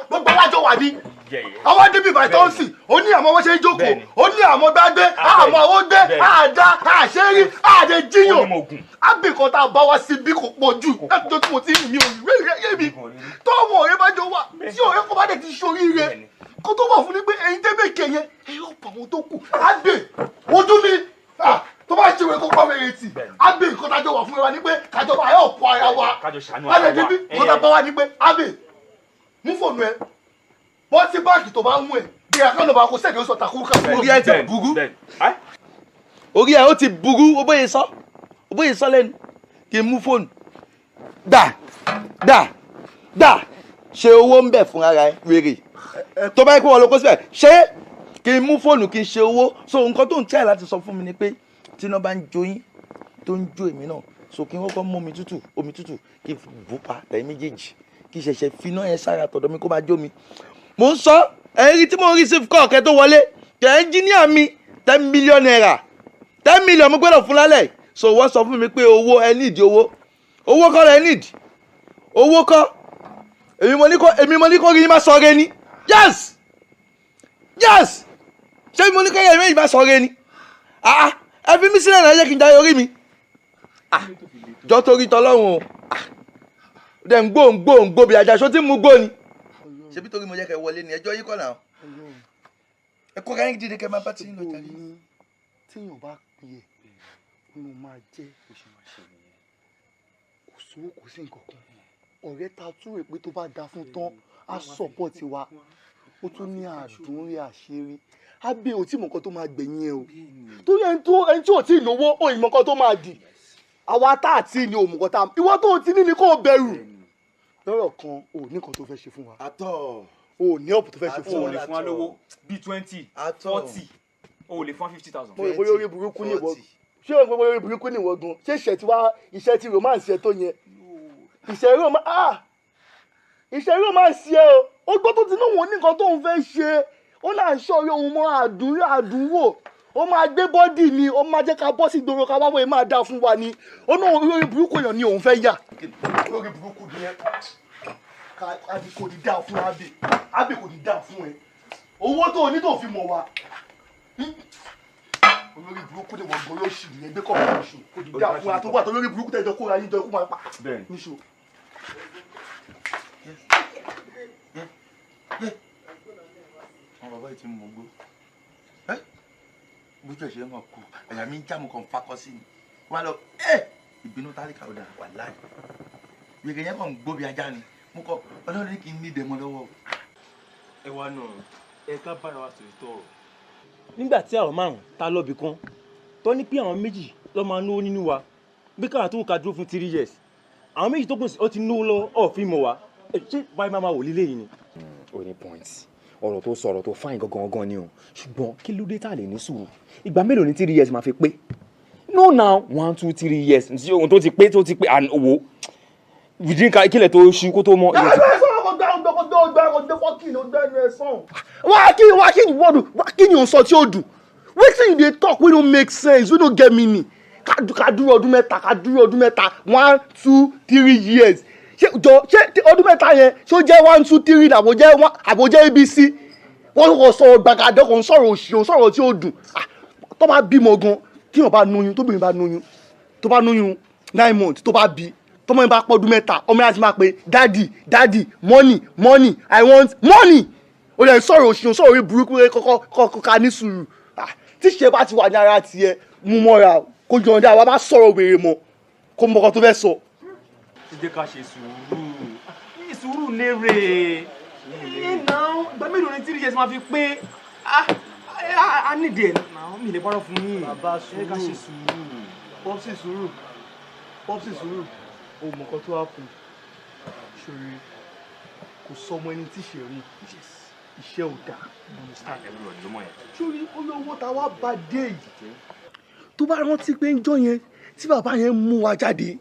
gbogbo alájọ wà ní. àwọn débi ìbàdàn ń sìn ó ní àmọ́ wọ́n ṣe ń jókòó ó ní àmọ́ gbàgbé àmọ́ àwọn gbé àdá àṣẹ́rí àdè jíyàn ábìkan tá a bá wá sí bí kò pọ̀ jù láti tó tí mo ti mi ò rí rẹ́ mi tó ọmọ ọ̀rẹ́ bá jọ wà tí ọ̀rẹ́ kan bá dẹ̀ ti ṣorí rẹ̀ kó tó wà fún ni pé ẹ̀yin tẹ́ bẹ́ẹ̀ kẹ̀yẹ ẹ̀yọ́ ọ̀pọ̀ àwọn tó kù ábè ojú mi tó bá ṣe ìwé kó pa wẹ̀rẹ̀ tì ábè nǹkan tájọ wà fún wa ni pé kájọ bá yọ̀ ọ̀pọ̀ ara wa ábè débi nǹkan tá a bá wà ni pé ábè mú fóònù ẹ bọ́sí báàgì tó bá ń mú ẹ bí akọ́nà bá kó sẹ́ẹ̀dì ó sọ takú kà fún orí ẹ ti burú orí ẹ ó ti burú ó bóyè sọ lẹ́nu kí n mú fóònù dà ṣe owó ń bẹ̀ fún ara ẹ wèrè tó bá yẹ kó wọn lọ kó síbẹ̀ ṣé kí n mú fóònù kí n ṣe owó so nǹkan tó ń tẹ̀ láti sọ fún mi ni pé tí iná bá ń jó yín tó ń jó èmi náà so kí n kọ́kọ́ mú omi tútù kí n bù pa tẹ̀yìn méjèèjì kí n ṣẹ̀ṣẹ̀ finá yẹn sára tọ̀dọ̀ mi kó máa jó mi mo ń sọ ẹ̀rí tí mo rí sí kọ́ọ̀kẹ́ tó wọlé kẹ́ ẹ́ńjíníà mi 10 million naira 10 million mo gbọ́dọ̀ fún lálẹ́ so wọ́n sọ fún mi pé owó ẹ nídìí owó kọ́ lẹ nídìí owó kọ́ èmi mo ní kó rí má sọ rẹ ni yes ṣé mo ní kó rí ẹ̀mí má sọ rẹ ni ẹ fi mí sílẹ̀ náà yẹ kí n jayé orí mi jọ torí tọlọ́run o dẹ̀ ń gbó bí ajá ṣó tí mo gbó ni ṣebí torí mo jẹ́ kẹ́ wọlé ni ẹjọ́ yín kọ́ náà ẹ kó káyín dídé kẹ́ máa bá tí ń lọ jáde. tíyàn bá pè é mo máa jẹ́ kò sówó kò sí nǹkan kan ọ̀rẹ́ ta tú rè pé tó bá da fún tán á sọ́pọ̀tì wa ó tún ní àdúnrí àṣírí ábẹ́ ò tí mọ̀ nǹkan tó máa gbẹ̀yìn ẹ o torí ẹni tí ò tí ì lówó ò ì mọ̀ nǹkan tó máa dì àwa tá àti ní òmùgọ̀ tá ìwọ tó ti ní ni kò bẹ̀rù lọ́rọ̀ kan ò ní nǹkan tó fẹ́ ṣe fún wa. àtọ̀ o ní ọ̀pọ̀ tó fẹ́ ṣe fún wa. o lè fún wa lówó bíi 20 40 o lè fún 50,000. mo rò pé orí burúkú ní ìwọ ṣé o rò pé orí burúkú ní ìwọ gan ṣé iṣẹ́ ti romance ẹ tó yẹn iṣẹ́ romance ẹ o gbọ́ tó ti ní òun ní nǹkan tó ń fẹ́ ṣe ó náà ń ṣọ́ orí òun mọ́ àdúnwò ó máa gbé bọ́dì ni ó máa jẹ́ ká bọ́ sí ìgboro ká wáwọ́ ẹ máa dá fún wa ni ó náà orí burúkú èèyàn ni òun fẹ́ yà. orí burúkú ni ẹ àbí kò ní dá fún àbí kò ní dá fún ẹ owó tó o ní tó fi mọ̀ wá olórí burúkú ni wọ́n gbọ́ yóò ṣì ní ẹgbẹ́ kọ̀ọ̀kan oṣù kò ní dá fún àtúgbò àti olórí burúkú tẹ̀jọ́ kóra yín jọ kó máa pa níṣó. àwọn bàbá yìí ti mú gbó bójú ẹ̀ṣẹ̀ wọn kú ẹ̀yà mi ń já mo kàn fakọ sí ni wọ́n á lọ ìbínú tálíkà ọ̀dà wà láì wèrè yẹn kàn ń gbó bí ajá ni mo kọ ọlọ́run ní kí n ní ìdẹ̀mọ́ lọ́wọ́. ẹ wá náà ẹ ká bára wa sọ̀rọ̀ tọrọ. nígbà tí àwọn márùn ta lọ́bì kan tó ní pé àwọn méjì lọ́ máa náwó nínú wa bí káwọn tó ká dúró fún 3 years àwọn méjì tó kù sí ọ ti náwó lọ ọ̀fìn mọ̀ wá ṣé báyìí máa wò lílé yìí ni. ó ní point ọ̀rọ̀ tó sọ̀rọ̀ tó fáìn gangan ni o ṣùgbọ́n kí ló dé tá a lè ní sùúrù ìgbà mélòó ni 3 years máa fi pé no now 1 2 3 years tí ohun tó ti pé owó ìdínkà kílẹ̀ tó ṣú kó tó mọ. wákìnì ò sọ tí ó dùn wetin you dey talk wey no make sense wey no get meaning ká dúró ọdún mẹ́ta 1 2 3 years ṣé ọdún mẹ́ta yẹn ṣó jẹ́ 1 2 3 àbójẹ́ abc wọ́n kò sọ̀rọ̀ gbàgàdọ́ kò ń sọ̀rọ̀ òṣì ò sọ̀rọ̀ tí ó dùn tó bá bímọ gan tí wọ́n bá lóyún tóbìnrin bá lóyún tó bá lóyún 9 months tó bá bí tọmọ yẹn bá pọ̀ ọdún mẹ́ta ọmọ yẹn ti máa pe daddy money I want money o lè sọ̀rọ̀ òṣì ò sọ̀rọ̀ orí burúkú rẹ kọ́kọ́ ká ní sùúrù tí ṣe bá ti wà ní ara tiẹ̀ mú mọ́ra kó jọ ọ̀dà wa bá sọ̀rọ̀ wèrè mọ́ kó mọ̀ kan tó fẹ́ sọ. ẹ jẹ́ ká ṣe sùúrù lérè náà ìgbà mélòó ni 3 years máa fi pé a nídìí ẹ̀ náà mi lè bọ́rọ̀ fún yín ẹ ká ṣe sùúrù. Popsi sùúrù o mọ̀ nǹkan tó happen ṣòrí kò sọmọ ẹni tí ṣe rí iṣẹ́ ò dáa ṣòrí olówó tá a wá bá dé yìí tó bá rántí pé ń jọ yẹn tí bàbá yẹn mú wa jáde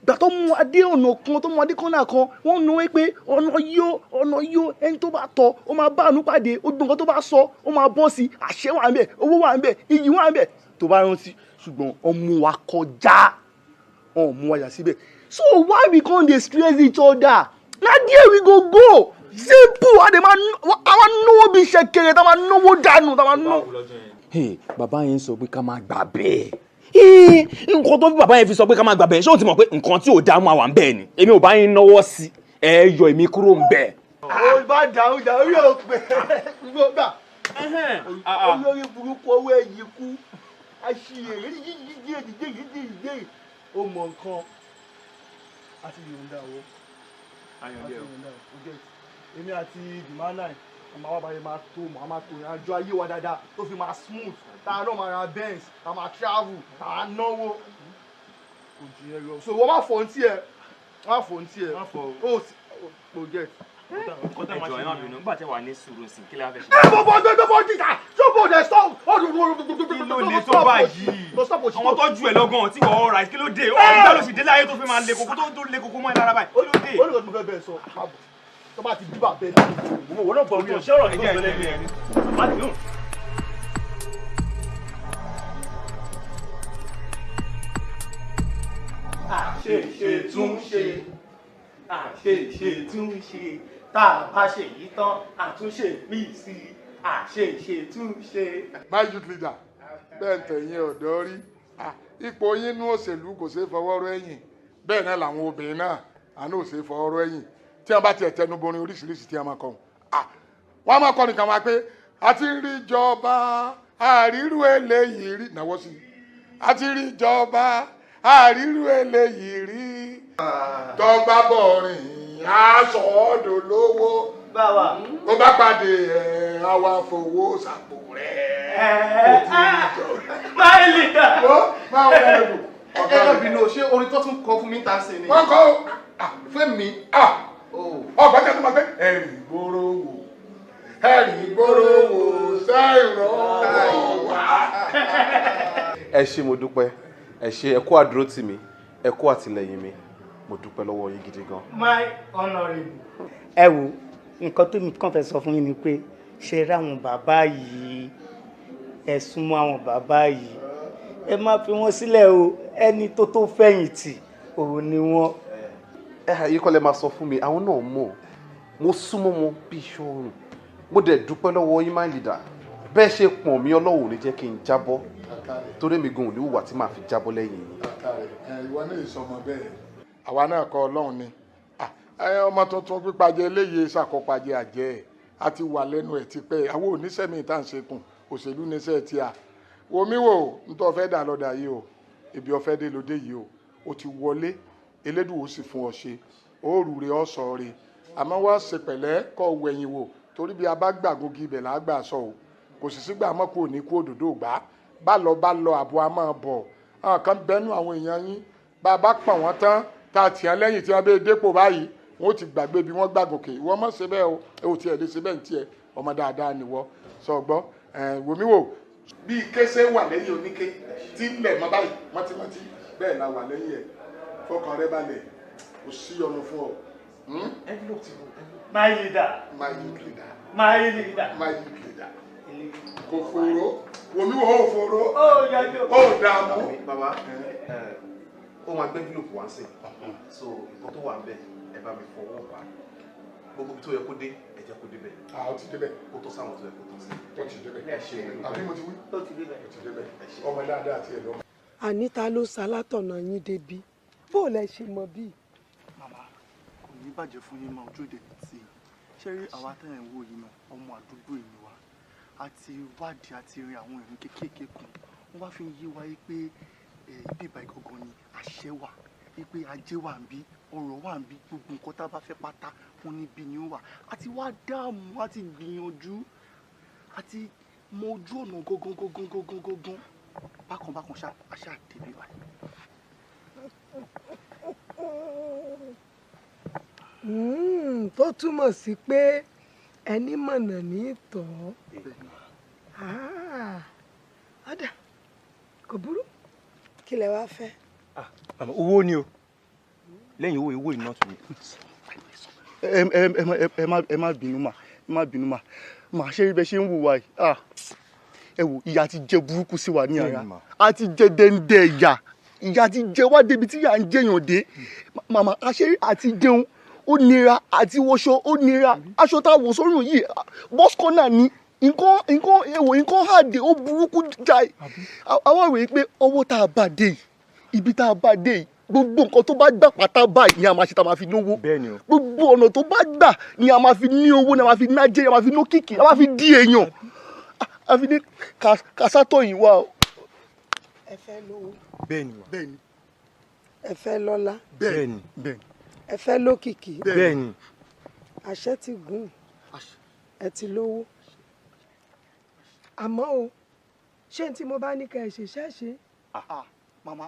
ìgbà tó mú wa dé ọ̀nà kan tó mú wa dé kọ́nà kan wọ́n nu wé pé ọ̀nà yó ẹni tó bá tọ̀ ó máa bá àánú pàdé ó gbọ́n nǹkan tó bá sọ ó máa bọ́ sí àṣẹ wà ń bẹ̀ owó wà ń bẹ̀ iyì wà ń bẹ̀ tó bá rántí ṣùgbọ́n ọmú wa kọjá ọmú wa yà síbẹ̀ so why we come dey stress each other na there we go simple àwọn náwó bí ṣẹ̀kẹ̀rẹ̀ tá a máa náwó dànù tá a máa náwó. bàbá yẹn sọ pé ká máa gbà bẹ́ẹ̀ nǹkan tó bí bàbá yẹn fi sọ pé ká máa gbà bẹ́ẹ̀ ṣé o ti mọ̀ pé nǹkan tí ò dá máa wà ń bẹ́ẹ̀ ni èmi ò bá yín náwó sí ẹ yọ èmi kúrò ń bẹ́ẹ̀. ó bá dàrú yóò pẹ́ gbọ́dọ̀ olórí burúkú owó ẹ̀yìn kú àṣìyèrè yíyí ó mọ nǹkan àti yòǹda owó èmi àti dìmánà àmọ́ àwọn àbáyé máa tó mọ́ a máa tó ìrìnàjò ayé wa dáadáa tó fi máa smooth tá a náà máa ra benz tá a máa travel tá a náwó kò jù yẹn lọ so wọ́n má fọ̀ ntí ẹ̀ ó project. ẹjọ ẹ má bínú nígbà tí wà ní sùúrù sí kí lè fẹ́ ṣe. ẹ bọ́ jíjà ṣọ́bù ọ̀dẹ̀ stop kí ló lè tó báyìí àwọn tó ju ẹ lọ́gàn tí wọ́n ọ̀rà kí ló dé ọ̀rọ̀ ìjà ló sì dé láyé tó fi máa le koko tó le koko mọ́ ẹ lára báyìí kí ló dé. ó ní kò tó fẹ́ bẹ́ẹ̀ sọ tó bá ti bíbà bẹ́ẹ̀ ni wọ́n náà bọ̀ wí ọ̀ṣẹ́ ọ̀rọ̀ nígbà bẹ́ẹ̀ ni ẹni má dì lóhùn. àṣeṣetúnṣe tá a bá ṣe yìí tán àtúnṣe míì sí àṣeṣetúnṣe. my youth leader bẹ́ẹ̀ ń tẹ̀yìn ọ̀dọ́ rí ipò yín nú òṣèlú kò ṣeé fọwọ́ rọ́ ẹ̀yìn bẹ́ẹ̀ náà làwọn obìnrin náà àná ò ṣeé fọwọ́ rọ́ ẹ̀yìn tí wọ́n bá tiẹ̀ tẹnu borin oríṣiríṣi tí wọ́n máa kọ́ wọ́n máa kọ́ nìkan wá pé a ti rí ìjọba àrírú eléyìí rí náwó sí a ti rí ìjọba àrírú eléyìí rí tọ́gbà bọ̀rìn aṣọ ọ̀dọ̀ lówó ó bá pàdé àwa fowó sàpò rẹ̀ máa lè dà. máa wọ ẹ̀rù. ẹ̀rọ bínú ṣé orin tó tún kọ fún mi ta sí ni. wọ́n kọ́ fún mi ọgbà jẹ́ tó máa fẹ́ ẹ̀rì gbòòrò wò sáìrọ̀ wá. ẹ ṣé mo dúpẹ́ ẹ ṣé ẹ kú àdúró tì mí ẹ kú àtìlẹ́yìn mi mo dúpẹ́ lọ́wọ́ yín gidi gan. my honourable. ẹ wo nǹkan tó mi kàn fẹ́ sọ fún yín ni pé ṣe rí àwọn bàbá yìí ẹ súnmọ́ àwọn bàbá yìí ẹ má fi wọ́n sílẹ̀ o ẹni tó fẹ̀yìntì òun ni wọ́n. yìí kọ́ lẹ máa sọ fún mi àwọn náà mọ̀ mo súnmọ́ wọn bí ṣọ́run mo dẹ̀ dúpẹ́ lọ́wọ́ yín my leader bẹ́ẹ̀ ṣe pọ̀n mí Ọlọ́run ní jẹ́ kí n jábọ́ torí mi gan ò ní wùwà tí màá fi jábọ́ lẹ́yìn yìí. ìwọ náà ìsọmọ bẹ́ẹ̀ àwa náà kọ́ Ọlọ́run ni ọmọ tuntun pípàjẹ eléyìí ṣàkópàjẹ àjẹ́ a ti wà lẹ́nu ẹ̀ tipẹ́ àwọn oníṣẹ́mi tá à ń ṣekùn òṣèlú níṣẹ́ tí a wo mi wò nítorí ọ̀fẹ́ dà lọ́dà yìí o ibi ọ̀fẹ́ dé lóde yìí o ti wọlé elédùn ó sì fún ọ ṣe òórùn rẹ ọ̀sọ̀ rẹ àmọ́ wá ṣe pẹ̀lẹ́ kọ́ wẹ̀yìn wò torí bí a bá gbàgógi ibẹ̀ là á gbà sọ o kò sì sígbà mọ́ kó ní kú òdòdó gbà bá lọ àbọ̀ a máa bọ̀ àwọn kan bẹ́nu àwọn èèyàn yín bá a bá pọ̀ wọ́n tán tá a tì án lẹ́yìn tí wọ́n bẹ dépò báyìí wọ́n ó ti gbàgbé bí wọ́n gbàgòkè ìwọ mọ̀ ṣe bẹ́ẹ̀ o ẹ ò tiẹ̀ lè ṣe bẹ́ẹ̀ ní tiẹ̀ ọmọ dáadáa nìwọ sọ gbọ́ wòmí wò bí kése wà lẹ́yìn oníke tí ń lẹ̀ mọ́ báyìí mọ́tímọ́tí bẹ́ẹ̀ la wà lẹ́yìn ẹ̀ fọkàn rẹ balẹ̀ kò sí ọ̀nà fún ọ. my leader. my youth leader. my leader. my youth leader. kò fòrò wòmí wò ó fòrò ó dààmú. bàbá ó máa gbé gílòpù wá sí so nǹkan tó wà ń bẹ ẹ bá mi fọwọ́ bá gbogbo tó yẹ kó dé ẹ jẹ́ kó débẹ̀. ó ti débẹ̀. ó tó sáwọn tó yẹ kó tó sí. ó ti débẹ̀. ẹ ṣe àbí mo ti wí. ó ti débẹ̀. ó ti débẹ̀. ọmọ dáadáa ti ẹ̀ lọ. Anita ló ṣalátọ̀nà yín débi bó o lẹ ṣe mọ bí. màmá kò ní bàjẹ́ fún yín máa ojú èdè sí i ṣé rí àwa tẹ́lẹ̀ ń wò yìí náà ọmọ àdúgbò yìí wa àti wádìí àti rin àwọn ìrìn kéékèèké kan wọ́n wá fi ń yé wa pé bíbá ìgangan ni àṣẹ wà pé ajé wà ń bí ọrọ̀ wà ń bí gbogbo nǹkan tá a bá fẹ́ pátá fún níbi ni ó wà àti wá dáàmú àti gbìyànjú àti mọ ojú ọ̀nà gangan bákan ṣáà débi báyìí. Tó túmọ̀ sí pé ẹni mọ̀nà ní ìtọ́. Ọ̀dà kò burú kí lẹ wá fẹ́. owó ni o lẹ́yìn owó iná tún ni. ẹ má bínú mà màá ṣe rí bẹ ṣe ń wùwà yìí ẹ wò ìyà ti jẹ burúkú sí wa ní ara a ti jẹ dẹ́ndẹ́ ìyà ti jẹ wá débi tí ìyà ń jẹyàn dé màmá àṣírí àti jẹun ó nira àti wọṣọ ó nira aṣọ tá a wọ̀ sọ́rùn yìí bọ́s kọ́nà ni nǹkan hàdé ó burúkú jáì àwọn rèé pé owó tá a bá dé yìí ibi tá a bá dé yìí gbogbo nǹkan tó bá gbà pátá báyìí ni a máa ṣe tá a máa fi lówó gbogbo ọ̀nà tó bá gbà ni a máa fi ní owó ni a máa fi nájẹ́ a máa fi ní òkìkí a máa fi di èèyàn a fi ní kásátọ̀ yìí wá o. ẹ fẹ́ lówó. bẹ́ẹ̀ni. ẹ fẹ́ lọ́lá. bẹ́ẹ̀ni. ẹ fẹ́ lókìkí. bẹ́ẹ̀ni. àṣẹ ti gùn ẹ ti lówó àmọ́ o ṣé tí mo bá ní ká ẹ ṣe ṣẹ́ṣe. màmá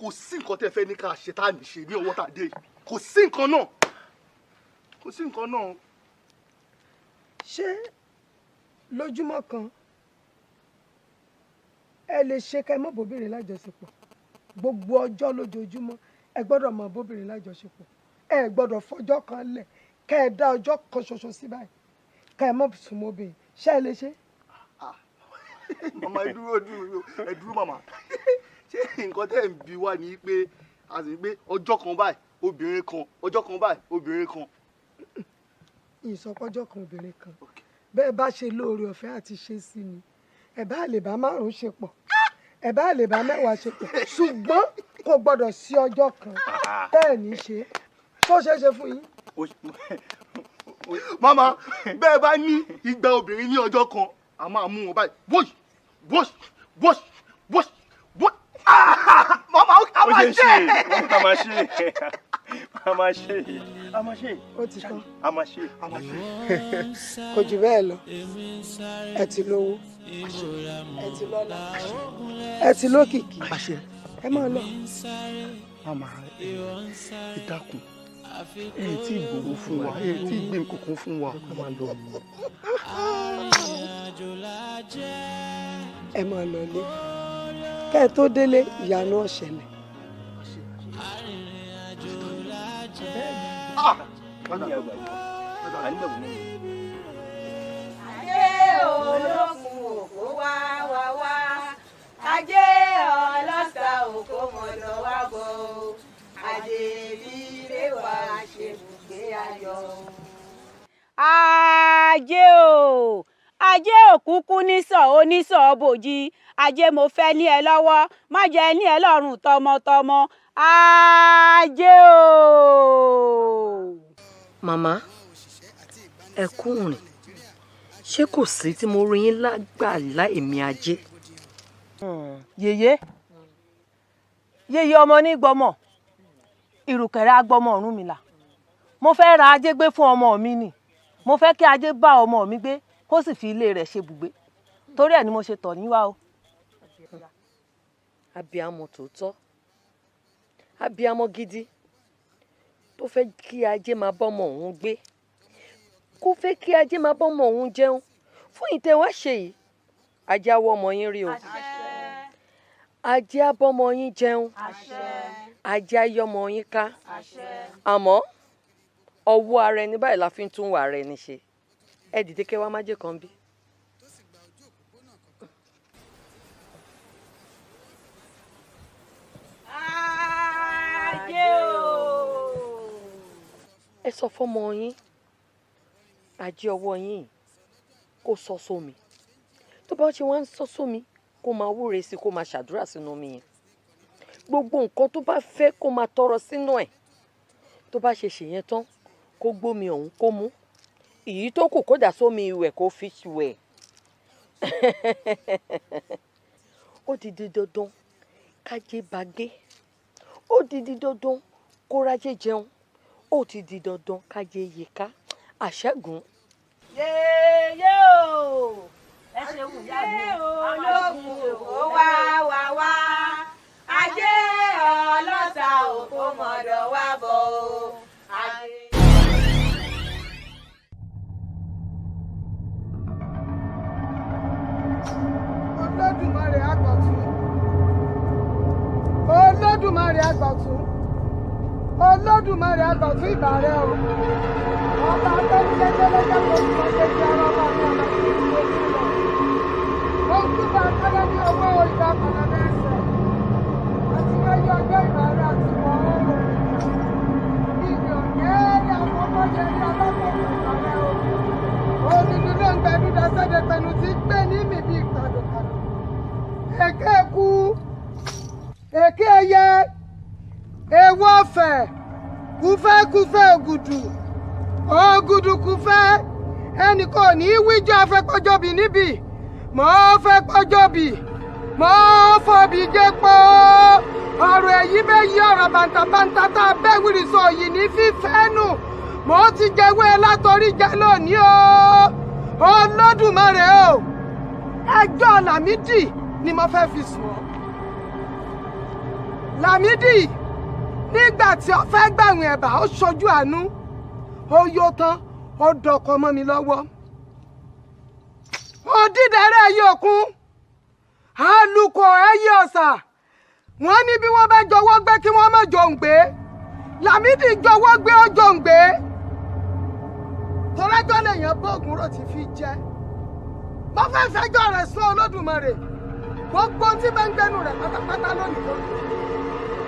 kò sí nǹkan tẹ́ fẹ́ ní ká ṣe tá à ní ṣe ní ọwọ́ tá a dé yìí kò sí nǹkan náà. ṣé lójúmọ́ kan ẹ lè ṣe ká ẹ mọ́ bóbìnrin lájọṣepọ̀ gbogbo ọjọ́ lójoojúmọ́ ẹ gbọ́dọ̀ mọ́ bóbìnrin lájọṣepọ̀ ẹ gbọ́dọ̀ fọjọ́ kan lẹ̀ ká ẹ dá ọjọ́ kan ṣoṣo sí báyìí ká ẹ mọ́ sùn mọ́bìnrin ṣé ẹ lè ṣe. màmá ẹ dúró màmá ṣé nǹkan tẹ́ ń bi wá ní pé àti pé ọjọ́ kan báyìí obìnrin kan ọjọ́ kan báyìí obìnrin kan. ìsọpọ́jọ́ kan obìnrin kan bẹ́ẹ̀ bá ṣe lóore ọ̀fẹ́ àti ṣe sí ni ẹ bá lè bá 5 ṣe pọ̀ ẹ bá lè bá 10 ṣe pọ̀ ṣùgbọ́n kò gbọ́dọ̀ sí ọjọ́ kan tẹ́ ẹ̀ ní ṣe tó ṣeé ṣe fún yín. màmá bẹ́ẹ̀ bá ní igba obìnrin ní ọjọ́ kan a máa mú wọn báyìí wọ́ọ̀ṣì. Mama, a máa ṣe. Ó ti tán. A máa ṣe. Kò jù bẹ́ẹ̀ lọ. Ẹ ti lówó. Ẹ ti lọ́lá. Ẹ ti lókìkí. Ẹ máa lọ. Mama, ẹ dákun. Ẹ tí gbogbo fún wa, ẹ tí gbé nǹkan fún wa. A máa lọ. Ẹ máa lọ lé. Kẹ́ ẹ tó délé ìyanu ọ̀ṣẹ̀lẹ̀. Ajé olókun òkú wá ajé ọlọ́sà òkú mọ̀dọ̀ wá bọ̀ ajé líle wá ṣe bùgbé ayọ̀. Ajé òkúkú nísọ̀ onísọ̀ bòjì ajé mo fẹ́ ní ẹ lọ́wọ́ má jẹ́ ní ẹ lọ́rùn tọmọtọmọ ajé o. Màmá ẹ kú rìn ṣé kò sí tí mo rí yín lágbàlá èmi ajé. yèyé ọmọ ní gbọmọ ìrùkẹ̀rẹ̀ agbọmọ Ọ̀rúnmìlà mo fẹ́ ra ajé gbé fún ọmọ mi nì mo fẹ́ kí ajé bá ọmọ mi gbé kó sì fi ilé rẹ̀ ṣe bùgbé torí ẹ̀ ni mo ṣe tọ̀ yín wá o. Abiyamọ tòótọ́ abiyamọ gidi tó fẹ́ kí ajé máa bọ́mọ òun gbé kó fẹ́ kí ajé máa bọ́mọ òun jẹun fún ìtẹ̀wá ṣe yìí ajé á wọ́ ọmọ yín rí o ajé á bọ́mọ yín jẹun ajé á yọ ọmọ yín ká àmọ́ ọwọ́ ara ẹni báyìí la fi ń tún wà ara ẹni ṣe ẹ dìde kẹ́ wá májè kan bí. ẹ sọ fọmọ yín ajé ọwọ́ yín kó sọ sómi tó bá ṣe wá ń sọ sómi kó máa wúre sí kó máa ṣàdúrà sínú omi yẹn gbogbo nǹkan tó bá fẹ́ kó máa tọrọ sínú ẹ̀ tó bá ṣe ṣèyẹn tán kó gbómi ọ̀hún kó mú èyí tó kù kó dà sómi ìwẹ̀ kó fi wẹ̀ ó di dandan kájé bá gbé ó di dandan kó rájé jẹun ó ti di dandan kájé yíká àṣẹ́gun. yèyé o ẹ ṣe wù yá mi ológun ó wá wá wá ajé ọlọ́ta òkú mọ̀dọ̀ wá bọ̀ o. Olódùmarè àgbọ̀tún Olódùmarè àgbọ̀tún Olódùmarè àgbọ̀tún ìbà rẹ o ọba akẹ́kẹ́lẹ́jẹ́ kò tún ọjọ́ ìdí ara ọba ní ọba tí ó ń gbé lọ ó ń túbọ̀ akẹ́lẹ́ ní owó ìgbà pàdánù ẹsẹ̀ àti wáyé ọjọ́ ìbà rẹ àti wọ́n ọ̀rọ̀ ìgbì ọ̀gẹ́rẹ́ àkọ́kọ́ yẹn ní ọlọ́gbọ̀n ìbà rẹ o òdùdú ló ń gbẹdú dasẹ́dẹ̀ pẹ̀lú tí gbé ní mi bí ìkàdùkàdù èké kú èké ẹyẹ ewu ọ̀fẹ́ kúfẹ́kúfẹ́ ògùdù ògùdù kúfẹ́ ẹnì kò ní í wíjọ afẹ́pọ́jọ́bì níbì mọ́ fẹ́pọ́jọ́bì mọ́ fọ́bì jẹ́pọ́ ọ̀rọ̀ èyí bẹ́ẹ̀ yí ọ̀rọ̀ bàǹtàbàǹtà tá a bẹ́ wìrì sọ yìí ní fífẹ́ nù mo ti jẹ́wé látọrí jẹ́ lónìí o Olódùmarè o ẹjọ́ Lámídì ni mo fẹ́ fi sùn ọ́ Lámídì nígbà tí ó fẹ́ gbàwìn ẹ̀bà ó ṣojú àánú ó yó tán ó dọkọ mọ́ mi lọ́wọ́ ó dídẹ̀rẹ́ ẹyẹ òkun alùkò ẹyẹ ọ̀sà wọ́n ní bí wọ́n bá jọwọ́ gbé kí wọ́n má jòǹgbé Lámídì jọwọ́ gbé ó jòǹgbé tọ́lájọ́ lèèyàn bóògùn rò ti fi jẹ́ mo fẹ́ fẹjọ́ rẹ̀ sún Olódùmarè gbogbo tí bá ń gbẹ́nu rẹ̀ pátápátá lónìí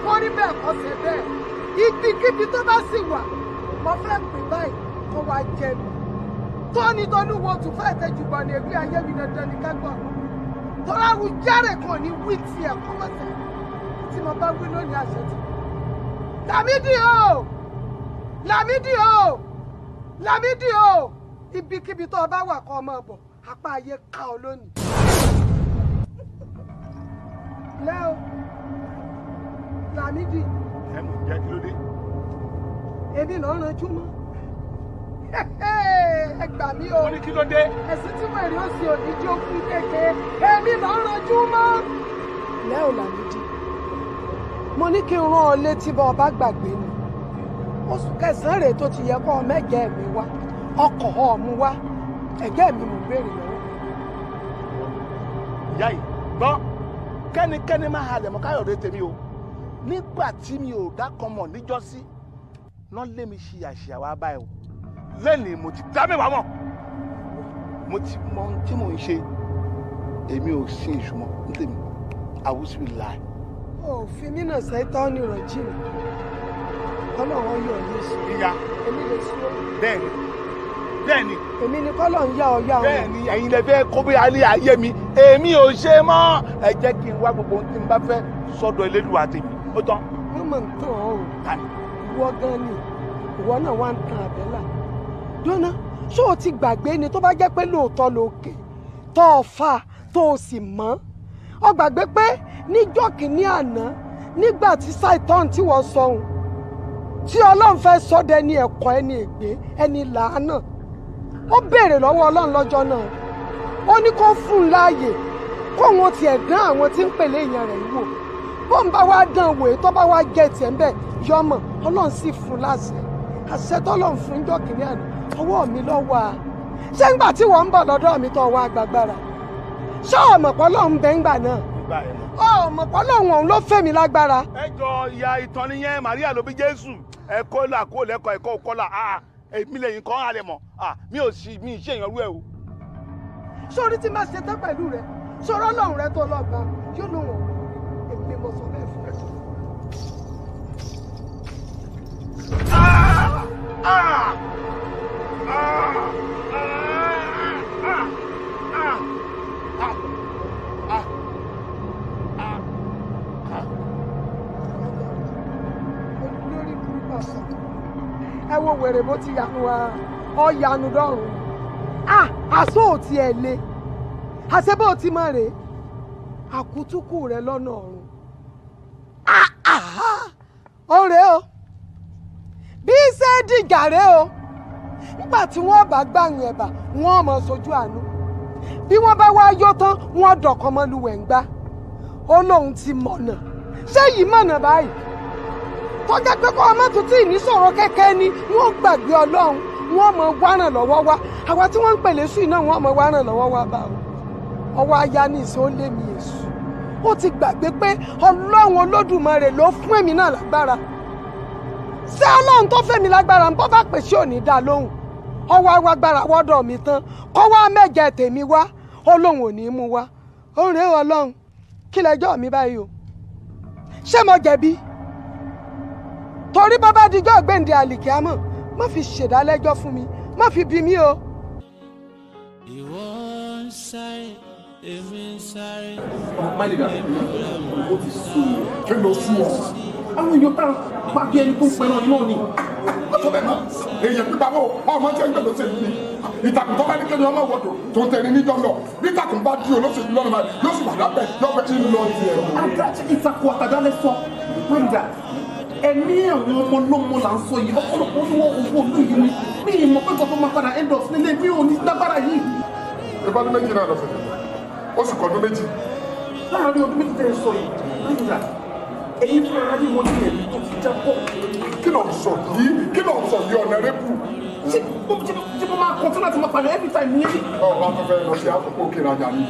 wọ́n rí bẹ́ẹ̀ kọ́ sí bẹ́ẹ̀ ibikíbi tó bá sì wà mo fẹ́ pè báyìí kó wá jẹ mi tóní tolúwo tún fẹ́ tẹ́jú bọ̀ ní ẹgbẹ́ ayé mi dandan ní kágbọ́n tọ́lá Àwùjáre kan ní wí tiẹ̀ kọ́mọ́sẹ̀ tí mo bá wí lónìí àṣẹ ti Lámídì o Lámídì o Lámídì o ibikíbi tó bá wà kọ́ ọmọ bọ̀ apá ayé ká ọ lónìí. lẹ́o Lámídì. ẹ mọ̀ jẹ́ kí ló dé. èmi ló ń ranjú mọ́ ẹ gbà mí o. wọ́n ní kí ló dé. ẹ̀sìn tí wọ́n èrè ó sì òní jó fún kékeré èmi ló ń ranjú mọ́. lẹ́o Lámídì mo ní kí n rán ọ létí bá ọba gbàgbé ni oṣù kẹsàn-án rèé tó ti yẹ kó mẹ́jẹ̀ mi wá ọkọ̀ ọ̀mú wá ẹ̀gẹ́ mi mò ń béèrè lọ́wọ́. ìyá yìí gbọ́ kẹ́nikẹ́ni máa halẹ̀ mọ́ Káyọ̀dé tèmi o nígbà tí mi ò dákan mọ̀ níjọ́sí náà lé mi ṣe àṣìyàwó abáyọ̀ lẹ́nìí mo ti dá mẹ́wàá mọ̀ mo ti mọ ohun tí mò ń ṣe èmi ò sin ìṣùmọ̀ ní tèmi àwùsù láì. òfin mi náà ṣẹ́tọ́ ní ìrọ̀jì mi kọ́lọ́wọ́ yọ̀ ní sùn. ìyá èmi lè sùn ó. bẹ́ẹ̀ni bẹ́ẹ̀ni. èmi ni kọ́lọ̀ ń yá ọ yá ọ. bẹ́ẹ̀ni ẹ̀yin lè fẹ́ kó bí alẹ́ ayé mi èmi ò ṣe mọ́ ẹ jẹ́ kí n wá gbogbo ohun tí n bá fẹ́ sọ́dọ̀ Elédùà tèmi ó tán. wọ́n mọ̀ ń tàn ọ́ o ìwọ gan ni ìwọ náà wá ń tan àbẹ́là dúnà ṣé o ti gbàgbé ni tó bá jẹ́ pé lóòótọ́ lókè tó o fà tó o sì mọ́ ọ gbàgbé pé níjọ́ kìíní àná nígbà tí Ṣáítánì tí wọ́n sọ̀hún tí Ọlọ́run fẹ́ sọ́dọ̀ ẹni ẹ̀kọ́ ẹni ègbé ẹni làánà ó béèrè lọ́wọ́ Ọlọ́run lọ́jọ́ náà ó ní kó fún un láàyè kó wọn tiẹ̀ dán àwọn tí ń pèlè èèyàn rẹ̀ wò bó ń bá wá dán wò tó bá wá gẹ̀ tiẹ̀ ń bẹ̀ yọmọ Ọlọ́run sì fún un láṣẹ àṣẹ tọ́lọ́run fún un jọ́ kìíní àná ọwọ́ mi lọ́wọ́ a ṣé ńgbà tí wọ́n ń bọ̀ lọ́dọ̀ mi tó wá gbàgbára ṣé ọ̀mọ̀pọ̀ lọ́hún bẹ́ ńgbà náà ọ̀mọ̀pọ̀ lọ́hún ọ̀hún ló fẹ́ mi lágbára. ẹ jọ ìyá ìtàn nìyẹn Màríà ló bí Jésù ẹ̀kọ́ là kó lẹ́kọ̀ọ́ ẹ̀kọ́ kọ́là èmi lẹ́yìn kan halẹ̀ mọ́ mi ò sì mi ṣe ìyànrú ẹ̀ o. sórí tí máa ṣe tán pẹ̀lú rẹ sọ̀rọ̀ Ọlọ́run rẹ tó lọ́gbà yóò lò wọ́n èmi mo sọ bẹ́ẹ̀ fún ẹ. ẹ wo wèrè bó ti yanu wa ọ yanu dọrùn àṣọ ò tiẹ̀ le àṣẹ bó ti mọ̀ rè àkútúkù rẹ lọ́nà ọ̀run ọ̀rẹ́ o bí ṣe dìgà rẹ o nígbà tí wọ́n bá gbàyìn ẹ̀bà wọ́n mọ̀ sójú àánú bí wọ́n bá wá yó tán wọ́n dọ̀kan mọ́lúwẹ̀ ń gbá ó lóun ti mọ̀nà ṣé yìí mọ̀nà báyìí tọ́jà pé kọ́ ọmọ tó tí ì ní sọ̀rọ̀ kẹ́kẹ́ ni wọ́n gbàgbé ọlọ́run wọ́n mọ̀ wá ràn lọ́wọ́ wá àwa tí wọ́n ń pèlè sùn náà wọ́n mọ̀ wá ràn lọ́wọ́ wá bá o ọwọ́ aya ní ìṣó lé mi èṣù ó ti gbàgbé pé ọlọ́run olódùmarè ló fún èmi náà lágbára ṣé ọlọ́run tó fẹ́mi lágbára ń bọ́ bá pèsè òní dá lóhùn ọwọ́ agbára wọ́dọ̀ mi tán kọ́ wá mẹ́jẹ tèmi wá ọlọ́run ò ní mú wá ó rèé ọlọ́run kí lẹjọ́ mi báyìí o ṣé mo jẹ̀bi torí bàbá dijọ́ gbèǹde àlìkíámọ̀ má fi ṣèdálẹ́jọ́ fún mi má fi bí mi o. ìwọ ń sáré èmi ń sáré. máìlìdà ó ti sùn kí ló sún ọ àwọn èèyàn tá a máa bí ẹni tó ń pẹran náà ni ọjọ́ bẹ́ẹ̀ náà èèyàn pípa bò ọmọ tí ẹgbẹ́ lọ́sẹ̀ yìí ni ìtàkùn tó bá ní kéde ọmọ ìwọ́dọ̀ tó ń tẹ̀lé ní dọ́ndọ̀ bí ìtàkùn bá di olóṣèlú lọ́nà báyìí yóò sì wà lábẹ́ yọ̀bẹ tí ń lọ tiẹ̀. ìtàkùn àtàdálẹ̀ sọ máìlìdà ẹ̀mí àwọn ọmọ lọ́mọ là ń sọ yìí ọ̀pọ̀lọpọ̀ ní wọ́n owó olú yìí ni mí ìmọ̀ pé kọ́kọ́ máa padà end of nílé mi ò ní lágbára yìí. ìbádùn méjì náà lọ́sẹ̀ ó sì kọ́ ọdún méjì. láàárín ọdún méjì tẹ́ ẹ sọ yìí máìlìdà èyí fún ara yìí wọ́n ní ẹ̀mí tó ti jábọ̀. kí ló ń sọ yìí ọ̀nà rẹ́pù. ṣé mo máa kọ́ńtún láti máa padà every time yẹn. ọ̀ máa tó fẹ́ lọ sí àtòkò òkè rajà ni.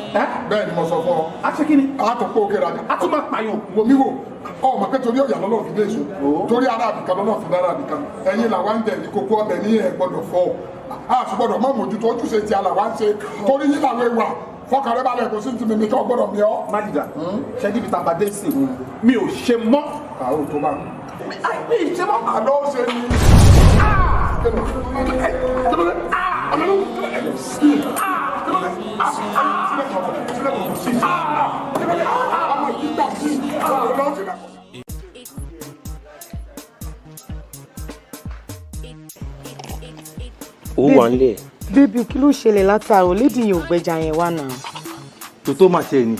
bẹ́ẹ̀ ni mo sọ fún ọ. a ṣe kí ni. àtòkò òkè rajà. a tún máa pààyàn. wo mi wò ọ mà pé torí ọ̀yà lọ́nà fi dé èso torí ara àbìkan lọ́nà fi dára àbìkan ẹ̀yin làwa ń tẹ̀ ní kókó ọbẹ̀ ní ẹ̀ gbọ́dọ̀ fọ́ a sì gbọ́dọ̀ mọ́ mójútó ojúṣe ti àlàwà ń ṣe torí yín làwọn ewa fọkànlẹ́ balẹ̀ kò sí ti mímí kí wọ́n gbọ́dọ̀ mi ọ́. Mádìgà ṣẹ́jú ibi tàbá dé sí mi ò ṣe mọ́. àwọn tó bá mi ṣe mọ́ àná ó ṣe ni. ó wà nílé. bébí kí ló ṣẹlẹ̀ látàrọ lédi yìí ò gbẹ́jà yẹn wá náà. tó máa ṣe ni.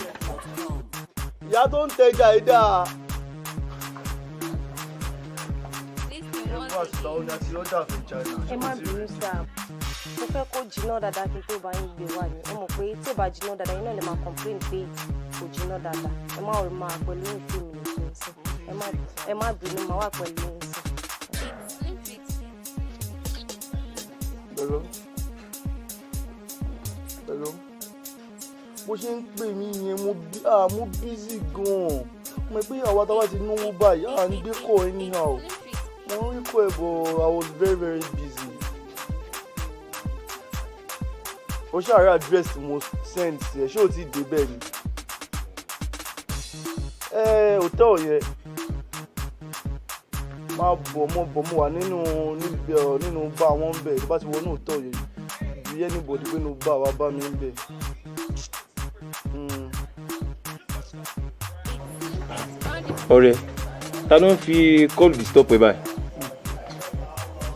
ìyá tó ń tẹja ẹ̀ dáa. ẹ má bínú sáà mo fẹ́ kó jiná dáadáa kí n tó bá yín gbé wá ni ẹ mọ̀ pé tí ò bá jiná dáadáa yín náà lè máa complain pé kò jiná dáadáa ẹ má rí máa pẹ̀lú ìfẹ́ mi nìkan sí ẹ má bínú máa wà pẹ̀lú yín sí. Hello. Bó ṣe ń pè mí yẹn mo busy gan-an mo pé àwa táwa ti náwó báyìí à ń gbé kọ́ anyhow mo ń rí kọ́ ẹ̀ but I was very very busy. ó ṣàárẹ̀ address mo send sí ẹ ṣé o ti dé bẹ́ẹ̀ ni. Hotel yẹn máa bọ̀ mo wà nínú bá wọn bẹ̀ tó bá ti wọnú hotel yẹn bí anybody pé inú bá wa bá mi ń bẹ̀. ọ̀rẹ́ ta ló ń fi kọ́ọ̀lù disturb ẹ báyìí.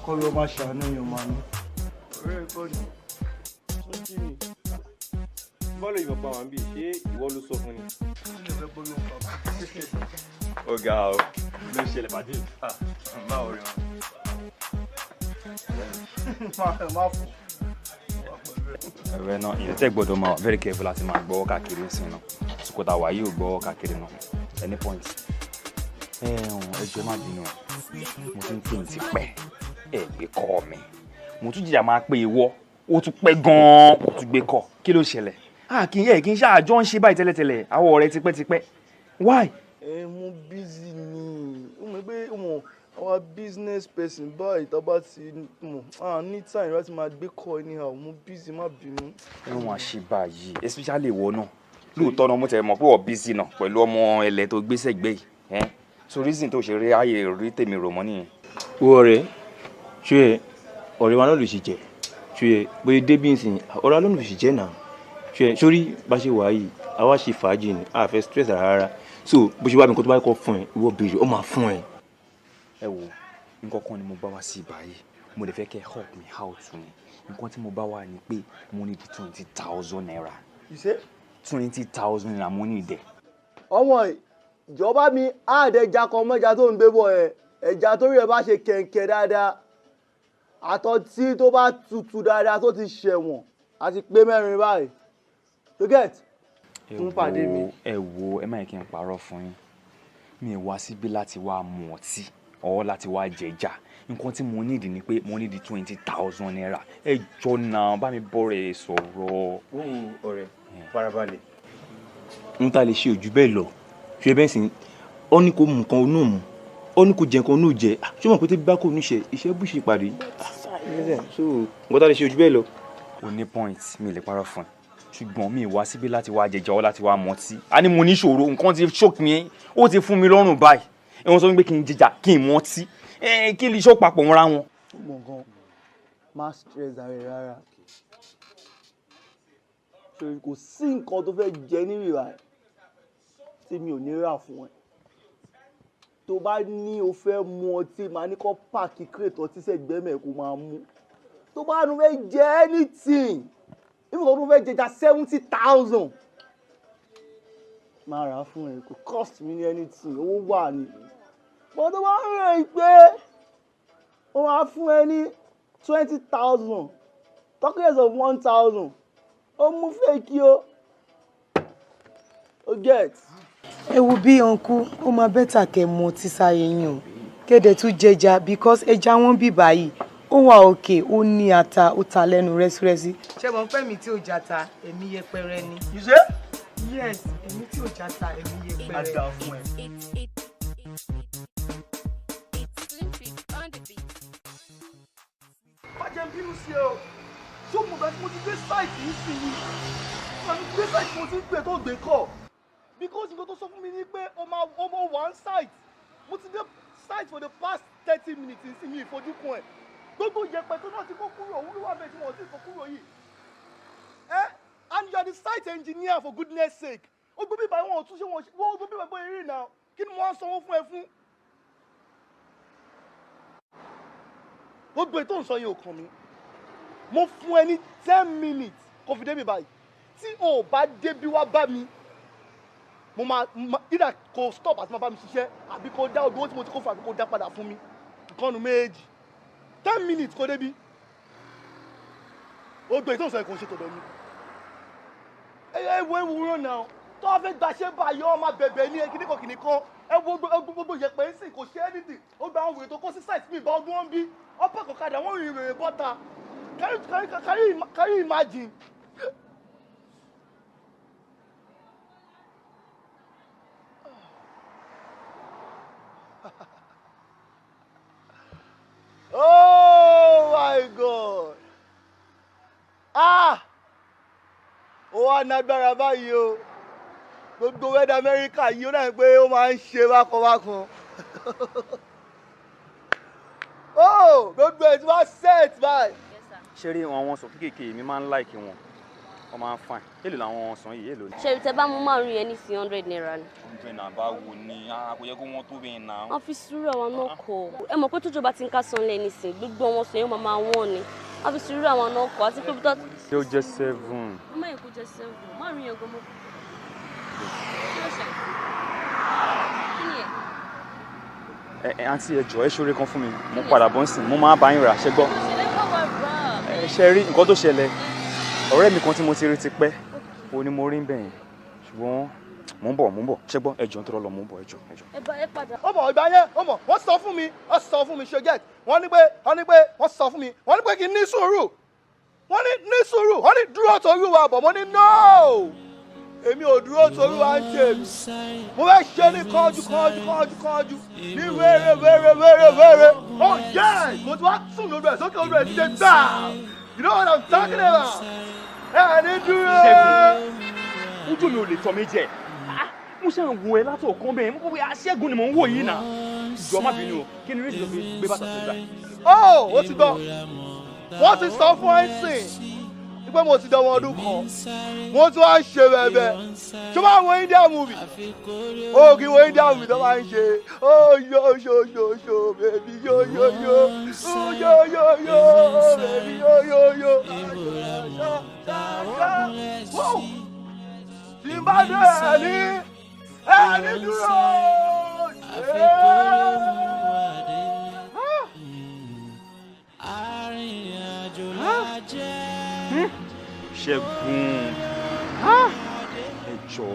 kọ́ọ̀lù ọmọ ṣàánú yẹn máa ní. ọ̀rẹ́ kọ́ọ̀lù tó kí ni. bọ́ọ̀lù ìbọn pa wà ń bì ṣé ìwọ ló sọ fún ni. ọ̀gá o ló ń ṣẹlẹ̀ pàdé báwo rí wọn. má fún. ẹ̀rẹ́ náà ìyẹn tẹ́ gbọ́dọ̀ máa very careful láti máa gbọ́wọ́ káàkiri sí náà sùkúta wà yóò gbọ́wọ́ káàkiri náà any point. ẹjọ́ má bínú mo tún pè ní tipẹ́ ẹ gbé kọ́ mi mo tún jìyà máa pé ìwọ ó tún pẹ́ gan-an ó tún gbé kọ́ kí ló ṣẹlẹ̀ kì í ṣáàjọ́ ń ṣe báyìí tẹ́lẹ̀tẹ́lẹ̀ àwọn ọ̀rẹ́ tipẹ́tipẹ́ why. mo busy ni ó mọ̀ pé our business person báyìí tá a bá ti ní time láti máa gbé kọ́ anyhow mo busy má bínú. ẹ̀wọ̀n àṣìbá yìí especially ìwọ náà lóòótọ́ náà mo tẹ̀ mọ̀ pé wọ́n busy náà pẹ̀lú ọmọ ẹlẹ́ tó gbé sẹ́gbẹ́ yìí so reason tó ṣe rí ayé rí tèmi rò mọ́ nìyẹn. wo ọ̀rẹ́ ṣé ọ̀rẹ́ wa náà lè ṣe jẹ ṣé bóyá débí nsìn ọ̀rẹ́ wa náà lè ṣe jẹ náà ṣé sórí bá ṣe wà yìí àwa ṣe fàájì ni a fẹ́ stress rárá so bó ṣe wá mi nǹkan tó bá kọ́ fún ẹ ìwọ béèrè ó máa fún ẹ. ẹ wo nǹkan kan ni mo bá wá sí báyìí mo lè fẹ́ kẹ́ help me out ni nǹkan tí mo bá wà ní pé mo ní 20,000 naira. ìṣe. 20,000 naira mo ní ìdẹ. ọmọ ìjọba mi àdẹjà kan mọ́jà tó ń gbé bọ̀ ẹ̀ ẹja torí ẹ bá ṣe kẹ̀kẹ́ dáadáa àtọ̀tí tó bá tutù dáadáa tó ti ṣẹ̀wọ̀n àti pé mẹ́rin báyìí you get. ẹ wo ẹ má yẹ kí n parọ́ fún yín mi ì wá síbí láti wá mu ọtí ọ̀ láti wá jẹjà nǹkan tí mo nídìí ni pé mo nídìí 20,000 naira ẹ jọ náà bá mi bọ́rẹ̀ sọ̀rọ̀. wọ́n ọ̀rẹ́ farabalẹ̀. n ta lè ṣe ojú bẹ́ẹ̀ lọ ṣe bẹ́ẹ̀ sì ó ní kó mú nǹkan onú mu ó ní kó jẹ nǹkan onú jẹ ṣé wọn pété bá kò ní ṣe iṣẹ́ bú ṣe pàdé so nǹkan ta lè ṣe ojú bẹ́ẹ̀ lọ. o ní point mi lè parọ́ fún ẹ ṣùgbọ́n mi wá síbí láti wá jẹjà ọ́ láti wá mọtí a ní mo ní ìṣòro nǹkan ti ṣókì mi ó ti fún mi lọ́rùn báyìí ẹ̀wọ̀n sọ pé kí n jẹjà kí n mọtí kí lè ṣó papọ̀ mọ́ra wọn. ọmọ gan má stress ààrẹ rárá kò sí nǹkan tó fẹ́ jẹ ní ìrà tí mi ò ní rà fún ẹ tó bá ní o fẹ́ mu ọtí máa ní kó páàkì crate ọtí sẹ́gbẹ́ mẹ́ kó máa mú tó bá nu fẹ́ jẹ anything even tó fẹ́ jẹjà 70,000 máa rà á fún ẹ kò cost mi ní anything owó wà ní bọ́n tó bá ń rẹ̀ pé ó máa fún ẹ ní 20,000 talkers of 1,000 ó mú fèkì o get. ẹ wo bí ọ̀nkú ó máa bẹ́tà kẹ́ mọ ọtí sáyé yín o kéde tún jẹja because ẹja wọn bí báyìí ó wà òkè ó ní ata ó ta lẹ́nu rẹ́sírẹ́sí. ṣé mo pẹ́ mi tí ò jata èmi yẹpẹrẹ ni. you say. yes èmi tí ò jata èmi yẹpẹrẹ. a dà fún ẹ. má jẹ́ bínú sí ẹ o ṣó mo bá tí mo ti gbé sáìtì yìí sí yìí mo ti gbé sáìtì mo ti ń gbé tó gbé kọ́ because nǹkan tó sọ fún mi ni pé o máa one site mo ti dé site for the past 30 minutes sí mi ìfojúkun ẹ̀ gbogbo ìyẹ̀pẹ̀ tó náà ti kó kúrò òun ló wà bẹ́ẹ̀ tí wọ́n ti kó kúrò yìí and you are the site engineer for goodness sake ó gbé bíbá wọn ò tún ṣe wọ́n gbé bíbá bóyá rí náà kí ni mo wá sanwó fún ẹ fún. gbogbo ètò ìsọ yìí ò kàn mí mo fún ẹ ní 10 minutes kò fi débi báyìí tí o ò bá débi wá bá mi mo máa ìdá kò stop àti máa bá mi ṣiṣẹ́ àbí kò dá owó tí mo ti kó fún àbí kò dá padà fún mi ìkànnù méjì 10 minutes kò débi gbogbo ètò ìsọ yìí kò ń ṣe tọ̀dọ̀ mi ẹ wo ewúro náà tó wàá fẹ́ gbaṣẹ́ báyọ̀ ọmọ bẹ̀bẹ̀ ní kíníkan kìnìkan ẹ wo gbogbo yẹpẹ̀ ń sìn kò ṣe anything ó gba àwọn wèrè tó kó sí site mi ìbá ọdún wọn bí ọ̀pọ̀ kọ̀kadà wọ́n rìn rèrè bọ́ta can you imagine. Oh my God! Ó wá nágbára báyìí o. Gbogbo wẹ́dà Amẹ́ríkà yìí ó náà pé ó máa ń ṣe bákanbákan. Gbogbo ẹ̀ tí wọ́n set báyìí. ṣé rí àwọn sọ kéékèèké mi máa ń láìkí wọn wọ́n máa ń fine èlò làwọn sàn yìí èlò ni. ṣe tẹ bá mú márùn yẹn ní sí 100 naira ni. 100 naira bá wò ni kò yẹ kó wọ́n tó bẹ́ẹ̀ náà. wọ́n fi sùúrù àwọn náà kọ ẹ mọ̀ pé tójó bá ti ń ká sanlẹ̀ nísìn gbogbo wọn sọ yẹn máa máa wọ́n ni wọ́n fi sùúrù àwọn náà kọ àti pé bítọ́. ṣé ó jẹ́ 7. ọmọ yẹn kò jẹ́ 7 márùn yẹn gbọmọ. àǹtí ẹ jọ̀ọ́ ẹ ṣoore kan fún mi mo padà bọ́ nsìn mo máa bá yín rà ṣe gbọ́. ṣe rí nǹkan tó ṣẹlẹ̀ ọ̀rẹ́ mi kan tí mo ti rí ti pẹ́ òun ni mo rí ń bẹ̀yìn ṣùgbọ́n mò ń bọ̀ ṣe gbọ́ ẹ jọ̀ọ́ nítorí Ọlọ́run mò ń bọ̀ ẹ jọ̀ọ́. ẹ padà. ọmọ ìgbà yẹn ọmọ wọ́n sọ fún mi ṣe get wọ́n ní pé wọ́n sọ fún mi wọ́n ní pé kí n ní sùúrù wọ́n ní sùúrù wọ́n ní dúró torí wa bọ̀ mo ní no èmi ò dúró torí wa ń ṣe mo fẹ́ ṣe ní kánjú ní wéré oh yes mo ti wá sùn lórí ẹ̀ sókè lórí ẹ̀ ti ṣe gbà you know what I'm talking about ẹ̀ ní dúró. ojú mi ò lè tọ́ mi jẹ mo ṣe ń wo ẹ látọ̀ kan bẹ́ẹ̀ mo bóyá aṣẹ́gun ni mò ń wò yìí náà ìjọ má bínú o kí ni rí ìjọba gbé bàtà tó gbà. ó ti gbọ́ wọ́n ti sọ fún ẹ̀ sìn pé mo ti dánwò ọdún kan mo tún wá ń ṣe bẹ́ẹ̀ ṣé máa ń wo India movie ó kì í wo India movie tó máa ń ṣe ó yó bèbí yó bèbí yó. tí n bá dé ẹni dúró. Ṣẹ́gun jọ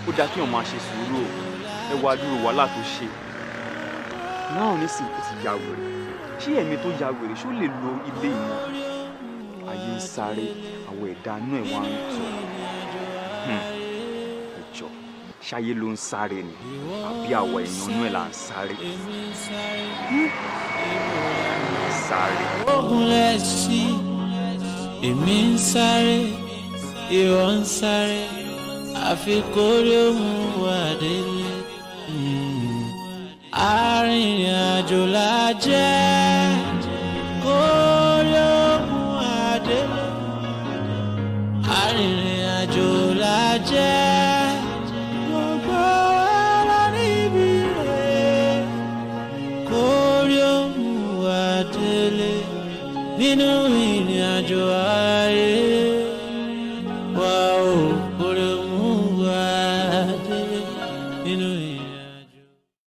ó dáa kí wọn máa ṣe sùúrù ẹ wá dúró wàhálà tó ṣe náà nísìnyí ó ti ya wèrè ṣé ẹ̀mí tó ya wèrè ṣó lè lo ilé ìmọ̀ ayé ń sáré àwọn ẹ̀dá inú ẹ̀ wá ń tọ̀ ẹjọ́ ṣáyé ló ń sáré ni àbí àwọn èèyàn inú ẹ̀ là ń sáré sáré. ogun rẹ̀ sí èmi ń sáré ìwọ ń sáré àfi kórè òun wà délé arìnrìn àjò la jẹ́.